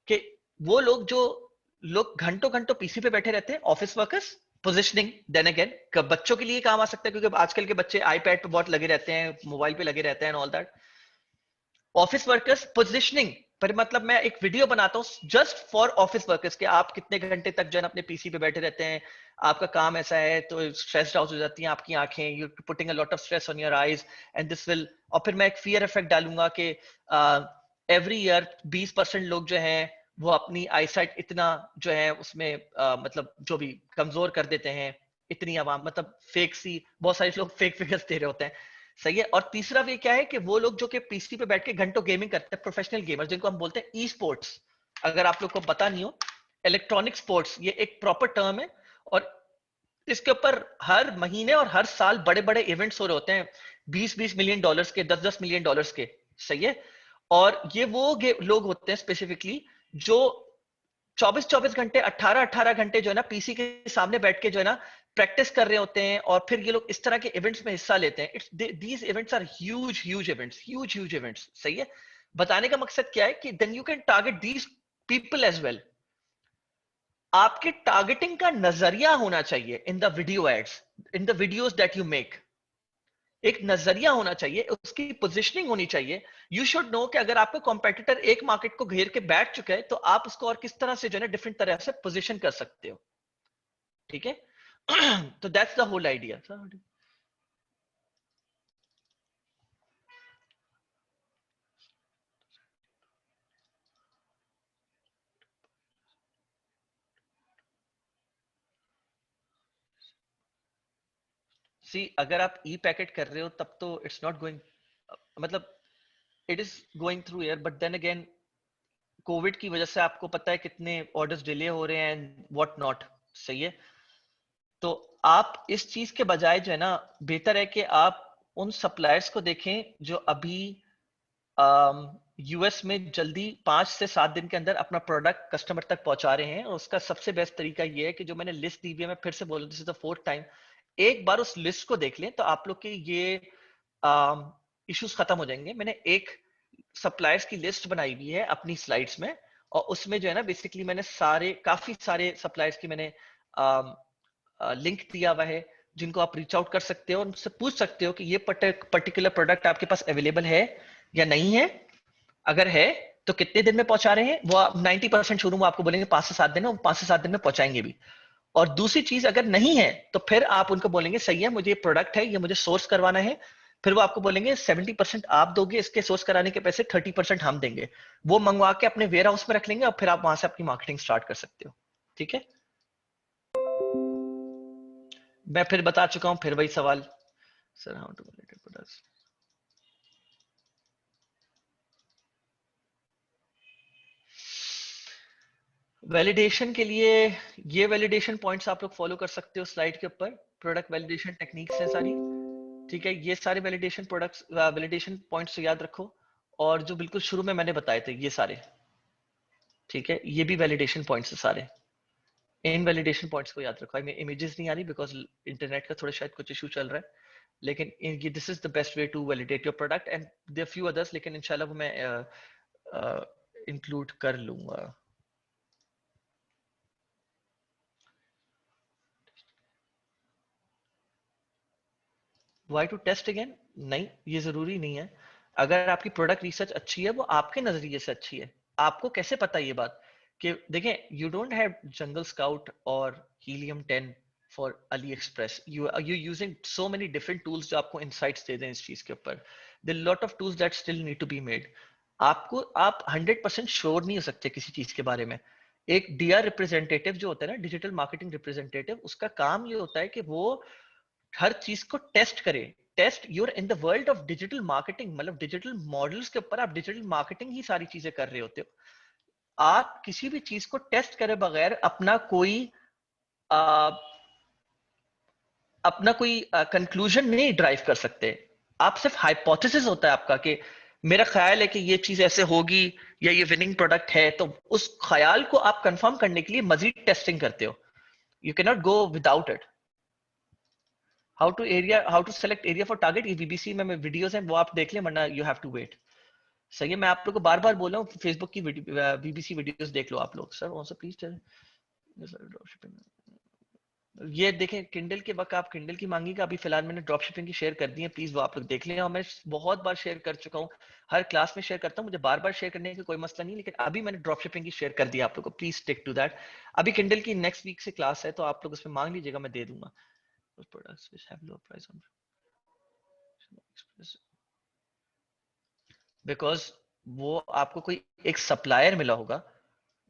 कि वो लोग जो लोग घंटों घंटों पीसी पे बैठे रहते हैं, office workers. Positioning then again बच्चों के लिए काम आ सकता है, क्योंकि आजकल के बच्चे आईपैड पे बहुत लगे रहते हैं, मोबाइल पे लगे रहते हैं, all that. Office workers positioning पर, मतलब मैं एक वीडियो बनाता हूँ जस्ट फॉर ऑफिस वर्कर्स के आप कितने घंटे तक जो है अपने पीसी पे बैठे रहते हैं, आपका काम ऐसा है, तो स्ट्रेस्ड आउट हो जाती हैं आपकी आंखें, you putting a lot of stress on your eyes and this will. और फिर मैं एक फियर इफेक्ट डालूंगा कि एवरी ईयर 20% लोग जो हैं वो अपनी आईसाइट इतना जो है उसमें मतलब जो भी कमजोर कर देते हैं, इतनी आवाम, मतलब फेक सी, बहुत सारे लोग फेक फिगर्स दे रहे होते हैं, सही है। और तीसरा वे क्या है कि वो लोग जो कि पीसी पे बैठ के घंटों गेमिंग करते हैं, प्रोफेशनल गेमर जिनको हम बोलते हैं ई स्पोर्ट्स। अगर आप लोग को पता नहीं हो, इलेक्ट्रॉनिक स्पोर्ट्स ये एक प्रॉपर टर्म है, और इसके ऊपर हर महीने और हर साल बड़े बड़े इवेंट्स हो रहे होते हैं, 20-20 मिलियन डॉलर्स के, 10-10 मिलियन डॉलर्स के, सही है। और ये वो लोग होते हैं स्पेसिफिकली जो 24-24 घंटे, 18-18 घंटे जो है ना पीसी के सामने बैठ के जो है ना प्रैक्टिस कर रहे होते हैं, और फिर ये लोग इस तरह के इवेंट्स में हिस्सा लेते हैं। It's these events are huge huge events, huge huge events, सही है। बताने का मकसद क्या है कि then you can target these people as well. आपके टारगेटिंग का नजरिया होना चाहिए in the video ads, in the videos that you make, एक नजरिया होना चाहिए, उसकी पोजिशनिंग होनी चाहिए। यू शुड नो कि अगर आपका कॉम्पिटिटर एक मार्केट को घेर के बैठ चुका है तो आप उसको और किस तरह से जो है डिफरेंट तरह से पोजिशन कर सकते हो। ठीक है। तो that's the whole idea. See अगर आप ई पैकेट कर रहे हो तब तो इट्स नॉट गोइंग, मतलब it is going through air, but then again Covid की वजह से आपको पता है कितने ऑर्डर्स डिले हो रहे हैं एंड व्हाट नॉट। सही है। तो आप इस चीज के बजाय जो है ना, बेहतर है कि आप उन सप्लायर्स को देखें जो अभी यूएस में जल्दी 5 से 7 दिन के अंदर अपना प्रोडक्ट कस्टमर तक पहुंचा रहे हैं। और उसका सबसे बेस्ट तरीका ये है कि जो मैंने लिस्ट दी हुई है, मैं फिर से बोल रहा हूं, this is the fourth time, एक बार उस लिस्ट को देख लें तो आप लोग के ये इश्यूज खत्म हो जाएंगे। मैंने एक सप्लायर्स की लिस्ट बनाई हुई है अपनी स्लाइड्स में, और उसमें जो है ना बेसिकली मैंने काफी सारे सप्लायर्स की मैंने लिंक दिया हुआ है, जिनको आप रीच आउट कर सकते हो और उनसे पूछ सकते हो कि ये पर्टिकुलर प्रोडक्ट आपके पास अवेलेबल है या नहीं है। अगर है तो कितने दिन में पहुंचा रहे हैं, वो 90% शोरूम आपको बोलेंगे 5 से 7 दिन में, 5 से 7 दिन में पहुंचाएंगे भी। और दूसरी चीज अगर नहीं है तो फिर आप उनको बोलेंगे सही है, मुझे ये प्रोडक्ट है, ये मुझे सोर्स करवाना है। फिर वो आपको बोलेंगे 70% आप दोगे, इसके सोर्स कराने के पैसे 30% हम देंगे। वो मंगवा के अपने वेयर हाउस में रख लेंगे और फिर आप वहां से अपनी मार्केटिंग स्टार्ट कर सकते हो। ठीक है। मैं फिर बता चुका हूं, फिर वही सवाल। Sir how to products. Validation के लिए ये वैलिडेशन पॉइंट्स आप लोग फॉलो कर सकते हो स्लाइड के ऊपर। प्रोडक्ट वैलिडेशन टेक्निक्स है सारी। ठीक है, ये सारे वैलिडेशन प्रोडक्ट्स वैलिडेशन पॉइंट्स याद रखो। और जो बिल्कुल शुरू में मैंने बताए थे ये सारे, ठीक है, ये भी वैलिडेशन पॉइंट्स है सारे। इन वैलिडेशन पॉइंट्स को याद रखो। आई मीन इमेजेस नहीं आ रही बिकॉज इंटरनेट का थोड़ा शायद कुछ इशू चल रहा है, लेकिन this is the best way to validate your product and there few others, लेकिन इंशाल्लाह वो मैं इंक्लूड कर लूंगा। Why to test again? नहीं, ये जरूरी नहीं है। अगर आपकी प्रोडक्ट रिसर्च अच्छी है, वो आपके नजरिए से अच्छी है, आपको कैसे पता ये बात कि देखें, you don't have Jungle Scout और Helium 10 for AliExpress. You using so many different tools जो आपको इनसाइट्स दे दें इस चीज के ऊपर। There lot of tools that still need to be made. आपको आप 100% श्योर नहीं हो सकते किसी चीज के बारे में। एक डीआर रिप्रेजेंटेटिव जो होता है ना, डिजिटल मार्केटिंग रिप्रेजेंटेटिव, उसका काम ये होता है कि वो हर चीज को टेस्ट करे। Test, your in the world of digital marketing, मतलब डिजिटल मॉडल्स के ऊपर आप डिजिटल मार्केटिंग ही सारी चीजें कर रहे होते हो। आप किसी भी चीज को टेस्ट करे बगैर आ, अपना कोई कंक्लूजन नहीं ड्राइव कर सकते। आप सिर्फ हाइपोथेसिस होता है आपका कि मेरा ख्याल है कि ये चीज ऐसे होगी या ये विनिंग प्रोडक्ट है, तो उस ख्याल को आप कंफर्म करने के लिए मजीद टेस्टिंग करते हो। You can not go without it. How to select area for target, ये बीबीसी में वीडियोस हैं, वो आप देख लें, वरना यू हैव टू वेट। सही है, मैं आप लोग को बार बार बोल रहा हूँ, फेसबुक की बीबीसी वीडियोस देख लो आप लोग। सर ऑल्सो प्लीज टेल, ये देखें किंडल के वक्त आप किंडल की मांगीगा, अभी फिलहाल मैंने ड्रॉप शिपिंग की शेयर कर दी है, प्लीज वो आप लोग देख लें। और मैं बहुत बार शेयर कर चुका हूँ, हर क्लास में शेयर करता हूँ, मुझे बार बार शेयर करने का कोई मसला नहीं, लेकिन अभी मैंने ड्रॉप शिपिंग की शेयर कर दी आप लोग को, प्लीज स्टिक टू दैट। अभी किंडल की नेक्स्ट वीक से क्लास है, तो आप लोग उसमें मांग लीजिएगा, मैं दे दूंगा। Products which have low price on because वो आपको कोई एक सप्लायर मिला होगा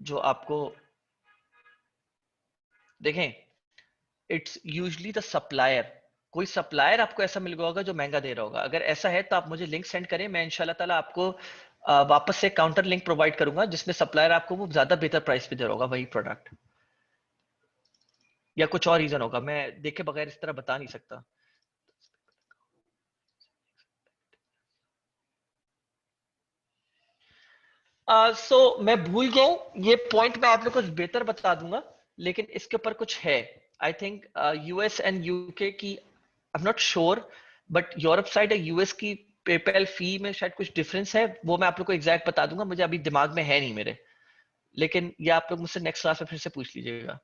जो आपको, देखें, इट्स यूजली द सप्लायर। कोई सप्लायर आपको ऐसा मिल गया होगा जो महंगा दे रहा होगा। अगर ऐसा है तो आप मुझे लिंक सेंड करें, मैं इंशाल्लाह ताला आपको वापस से काउंटर लिंक प्रोवाइड करूंगा जिसमें सप्लायर आपको वो ज्यादा बेहतर प्राइस पे दे रहा होगा वही प्रोडक्ट, या कुछ और रीजन होगा, मैं देखे बगैर इस तरह बता नहीं सकता। मैं भूल गया हूँ ये पॉइंट, मैं आप लोग को बेहतर बता दूंगा, लेकिन इसके ऊपर कुछ है। I think US and UK की, I am not sure, but Europe side या यूएस की पेपैल फी में शायद कुछ डिफरेंस है, वो मैं आप लोग को एग्जैक्ट बता दूंगा, मुझे अभी दिमाग में है नहीं मेरे। लेकिन ये आप लोग मुझसे नेक्स्ट क्लास में फिर से पूछ लीजिएगा।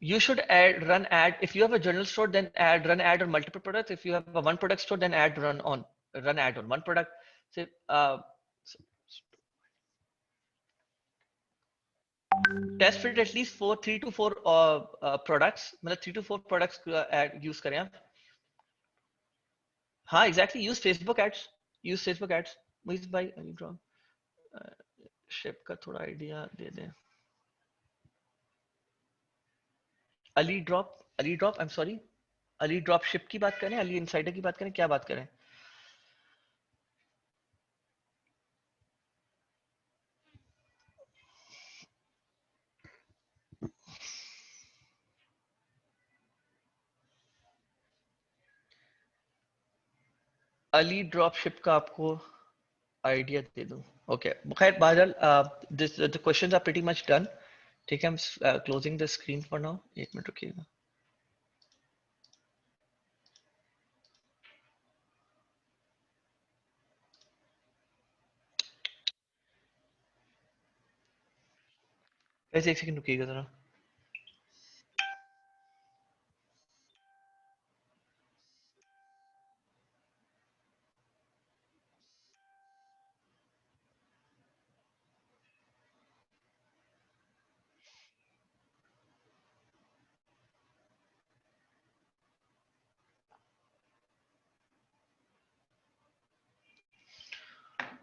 you should run ad. If you have a general store, then run ad on multiple products. If you have a one product store, then run ad on one product. So, test fit at least for 3 to 4 products. मतलब 3 to 4 products ad use करें आप. हाँ, exactly. Use Facebook ads. Use Facebook ads. मुझे भाई drop ship का थोड़ा idea दे दें. Ali drop I am sorry, Ali drop ship की बात करें, अली इनसाइडर की बात करें, क्या बात करें? अली ड्रॉप शिप का आपको आइडिया दे दूं. ओके, खैर बहरहाल this the questions are pretty much done. ठीक है, हम closing the screen for now. एक मिनट रुकिएगा. वैसे एक सेकंड रुकिएगा जरा.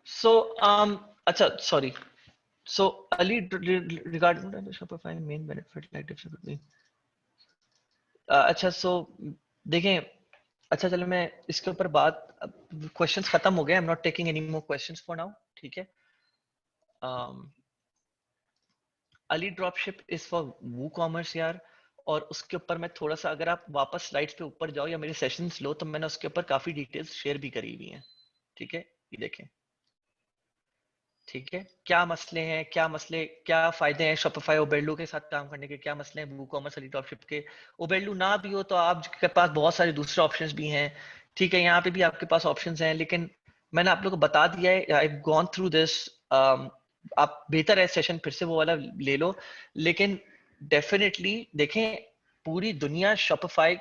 सो अच्छा sorry. So Ali, regarding the Shopify main benefit like difference between अच्छा so देखें. अच्छा चलो मैं इसके ऊपर बात, क्वेश्चंस खत्म हो गए. I am not taking any more questions for now. ठीक है. Ali dropship is for WooCommerce यार. और उसके ऊपर मैं थोड़ा सा, अगर आप वापस स्लाइड्स पे ऊपर जाओ या मेरे सेशंस लो, तो मैंने उसके ऊपर काफी डिटेल्स शेयर भी करी हुई हैं. ठीक है, ये देखें. ठीक है, क्या मसले हैं, क्या मसले, क्या फायदे हैं शॉपिफाई ओबेरलू के साथ काम करने के, क्या मसले हैं वू कॉमर्स अली ड्रॉपशिप के. ओबेरलू ना भी हो तो आपके पास बहुत सारे दूसरे ऑप्शंस भी हैं. ठीक है, यहाँ पे भी आपके पास ऑप्शंस हैं, लेकिन मैंने आप लोगों को बता दिया है. I gone through this. आप बेहतर है सेशन फिर से वो वाला ले लो. लेकिन डेफिनेटली देखें, पूरी दुनिया शॉपिफाई,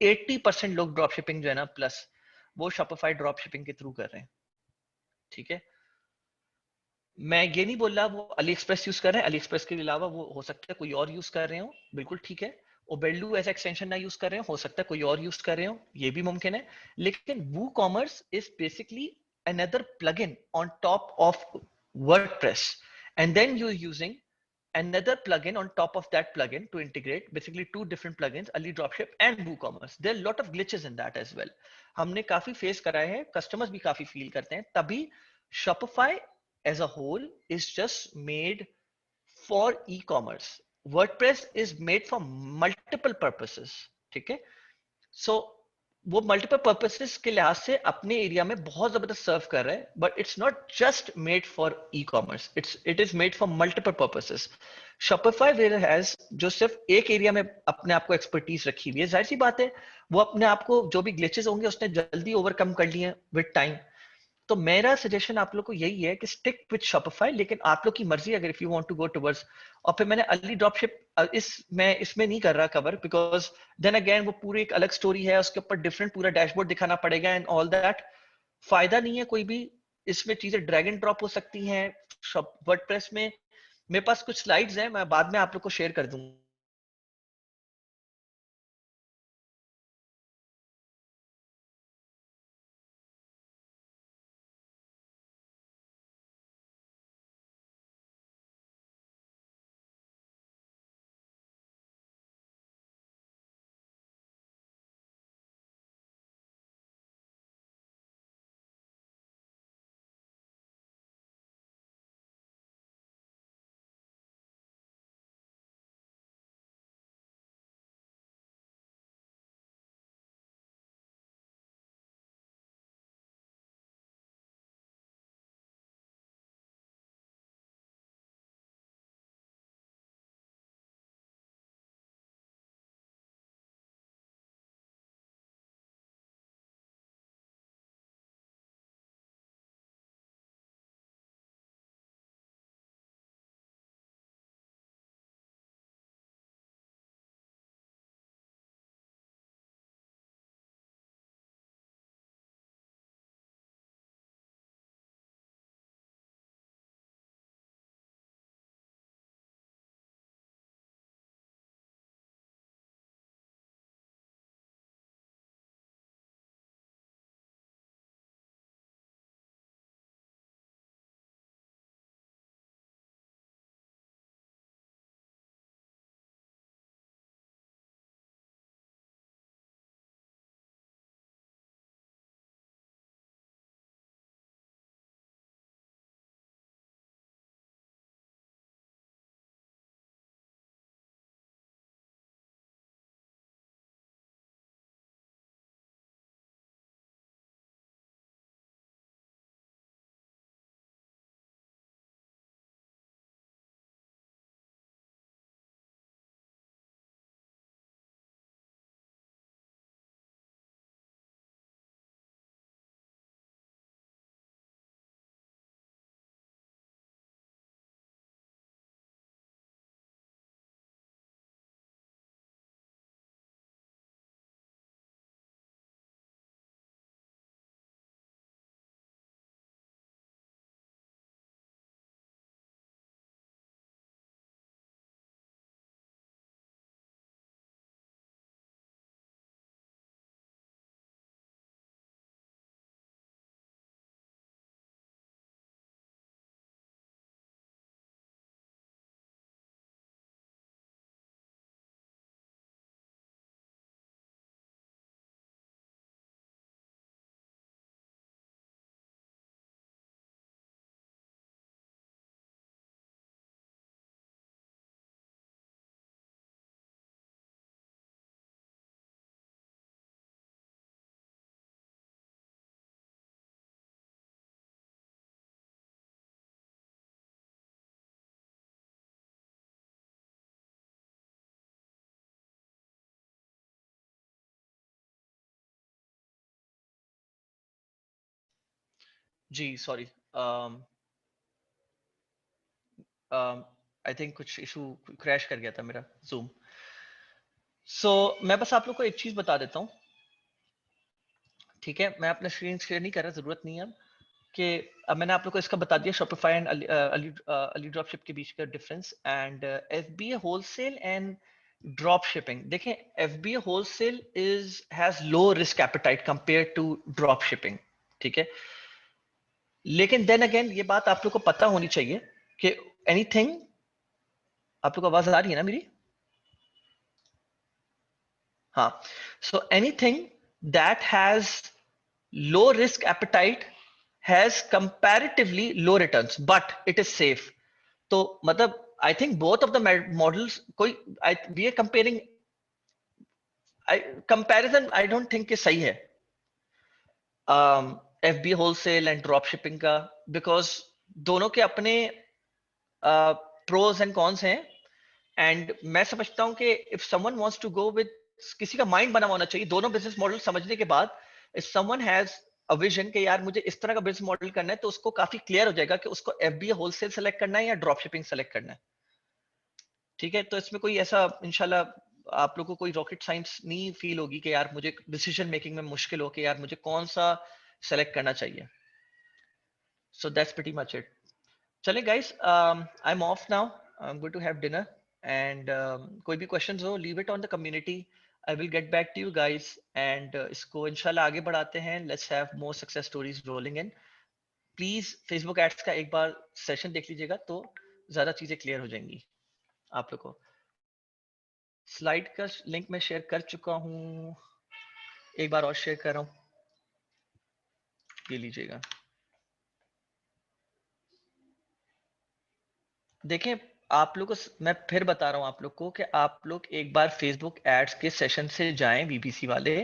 80% लोग ड्रॉप शिपिंग जो है ना प्लस, वो शॉपिफाई ड्रॉप शिपिंग के थ्रू कर रहे हैं. ठीक है, मैं ये नहीं बोल रहा वो अली एक्सप्रेस यूज कर रहे हैं. अली एक्सप्रेस के अलावा वो हो सकता है कोई और यूज कर रहे हो, बिल्कुल ठीक है. ओबेरलू एज एक्सटेंशन ना यूज कर रहे हो सकता है कोई और यूज कर रहे हो, ये भी मुमकिन है. लेकिन WooCommerce is basically another plugin on top of WordPress, and then you're using another plugin on top of that plugin to integrate basically two different plugins, Ali Dropship and WooCommerce. There are a lot of glitches in that as well. हमने काफी face कराए हैं, customers भी काफी feel करते हैं. तभी Shopify as a whole is just made for e-commerce. WordPress is made for multiple purposes. ठीक है. सो वो मल्टीपल पर्पसेस के लिहाज से अपने एरिया में बहुत जबरदस्त सर्व कर रहा है. But it's not just made for ecommerce, it is made for multiple purposes. Shopify where has जो सिर्फ एक एरिया में अपने आप को एक्सपर्टीज रखी हुई है, जाहिर सी बात है वो अपने आप को जो भी ग्लिचेस होंगे उसने जल्दी ओवरकम कर लिए विद टाइम. तो मेरा सजेशन आप लोग को यही है कि स्टिक विद शॉपिफाई. लेकिन आप लोग की मर्जी, अगर if you want to go towards. और फिर मैंने अली ड्रॉपशिप इसमें नहीं कर रहा कवर, बिकॉज देन अगेन वो पूरी एक अलग स्टोरी है, उसके ऊपर डिफरेंट पूरा डैशबोर्ड दिखाना पड़ेगा एंड ऑल दैट. फायदा नहीं है कोई भी. इसमें चीजें ड्रैग एंड ड्रॉप हो सकती हैं वर्डप्रेस में. मेरे पास कुछ स्लाइड्स हैं, मैं बाद में आप लोग को शेयर कर दूंगा. जी सॉरी, आई थिंक कुछ इशू, क्रैश कर गया था मेरा जूम। मैं बस आप लोग को एक चीज बता देता हूँ, ठीक है? मैं अपना स्क्रीन शेयर नहीं कर रहा, जरूरत नहीं है कि अब मैंने आप लोग को इसका बता दिया, Shopify and AliDropship के बीच का difference, and FBA wholesale and drop shipping. देखें, FBA wholesale is has low risk appetite compare to drop shipping, ठीक है? लेकिन देन अगेन ये बात आप लोग को पता होनी चाहिए कि एनीथिंग, आप लोग को आवाज आ रही है ना मेरी? हाँ, so anything that has low risk appetite has comparatively low returns but it is safe. तो मतलब I think both of the models, कोई we are comparing, comparison I don't think कि सही है FB wholesale and drop shipping का, because दोनों के अपने प्रोज एंड कॉन्स हैं। एंड मैं समझता हूं कि if someone wants to go with, किसी का माइंड बना होना चाहिए दोनों बिजनेस मॉडल समझने के बाद। If someone has a vision कि यार मुझे इस तरह का बिजनेस मॉडल करना है, तो उसको काफी क्लियर हो जाएगा कि उसको एफबीए होलसेल सेलेक्ट करना है या ड्रॉप शिपिंग सेलेक्ट करना है, ठीक है? तो इसमें कोई ऐसा इंशाल्लाह आप लोगों को कोई रॉकेट साइंस नहीं फील होगी कि यार मुझे डिसीजन मेकिंग में मुश्किल हो कि यार मुझे कौन सा सेलेक्ट करना चाहिए। So that's pretty much it. चलें guys, I am off now, I am going to have dinner, and कोई भी क्वेश्चंस हो leave it on the community, I will get back to you guys, and इसको इंशाल्लाह आगे बढ़ाते हैं। Let's have more success stories rolling in. Please Facebook ads का एक बार सेशन देख लीजिएगा तो ज्यादा चीजें क्लियर हो जाएंगी आप लोग को। स्लाइड का लिंक मैं शेयर कर चुका हूँ, एक बार और शेयर कर रहा हूँ, ये लीजिएगा। देखें, आप लोग को मैं फिर बता रहा हूं आप लोग को कि आप लोग एक बार फेसबुक एड्स के सेशन से जाएं, बीबीसी वाले।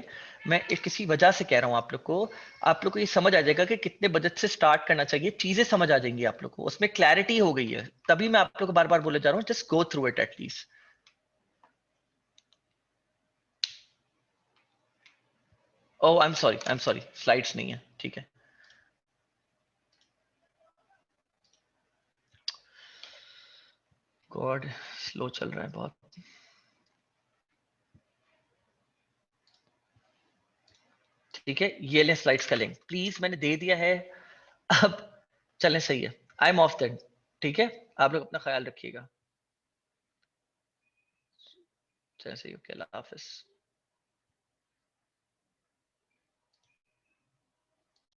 मैं किसी वजह से कह रहा हूं आप लोग को ये समझ आ जाएगा कि कितने बजट से स्टार्ट करना चाहिए, चीजें समझ आ जाएंगी आप लोग को, उसमें क्लैरिटी हो गई है। तभी मैं आप लोग को बार बार बोले जा रहा हूँ, just go through it at least. Oh I am sorry, slides नहीं है, ठीक है। गॉड, स्लो चल रहा है बहुत। ठीक है, ये ले स्लाइड्स का लिंक, प्लीज मैंने दे दिया है। अब चलें, सही है, आई एम ऑफ देन, ठीक है? आप लोग अपना ख्याल रखिएगा। चलें, सही, ओके, अल्लाह हाफिज।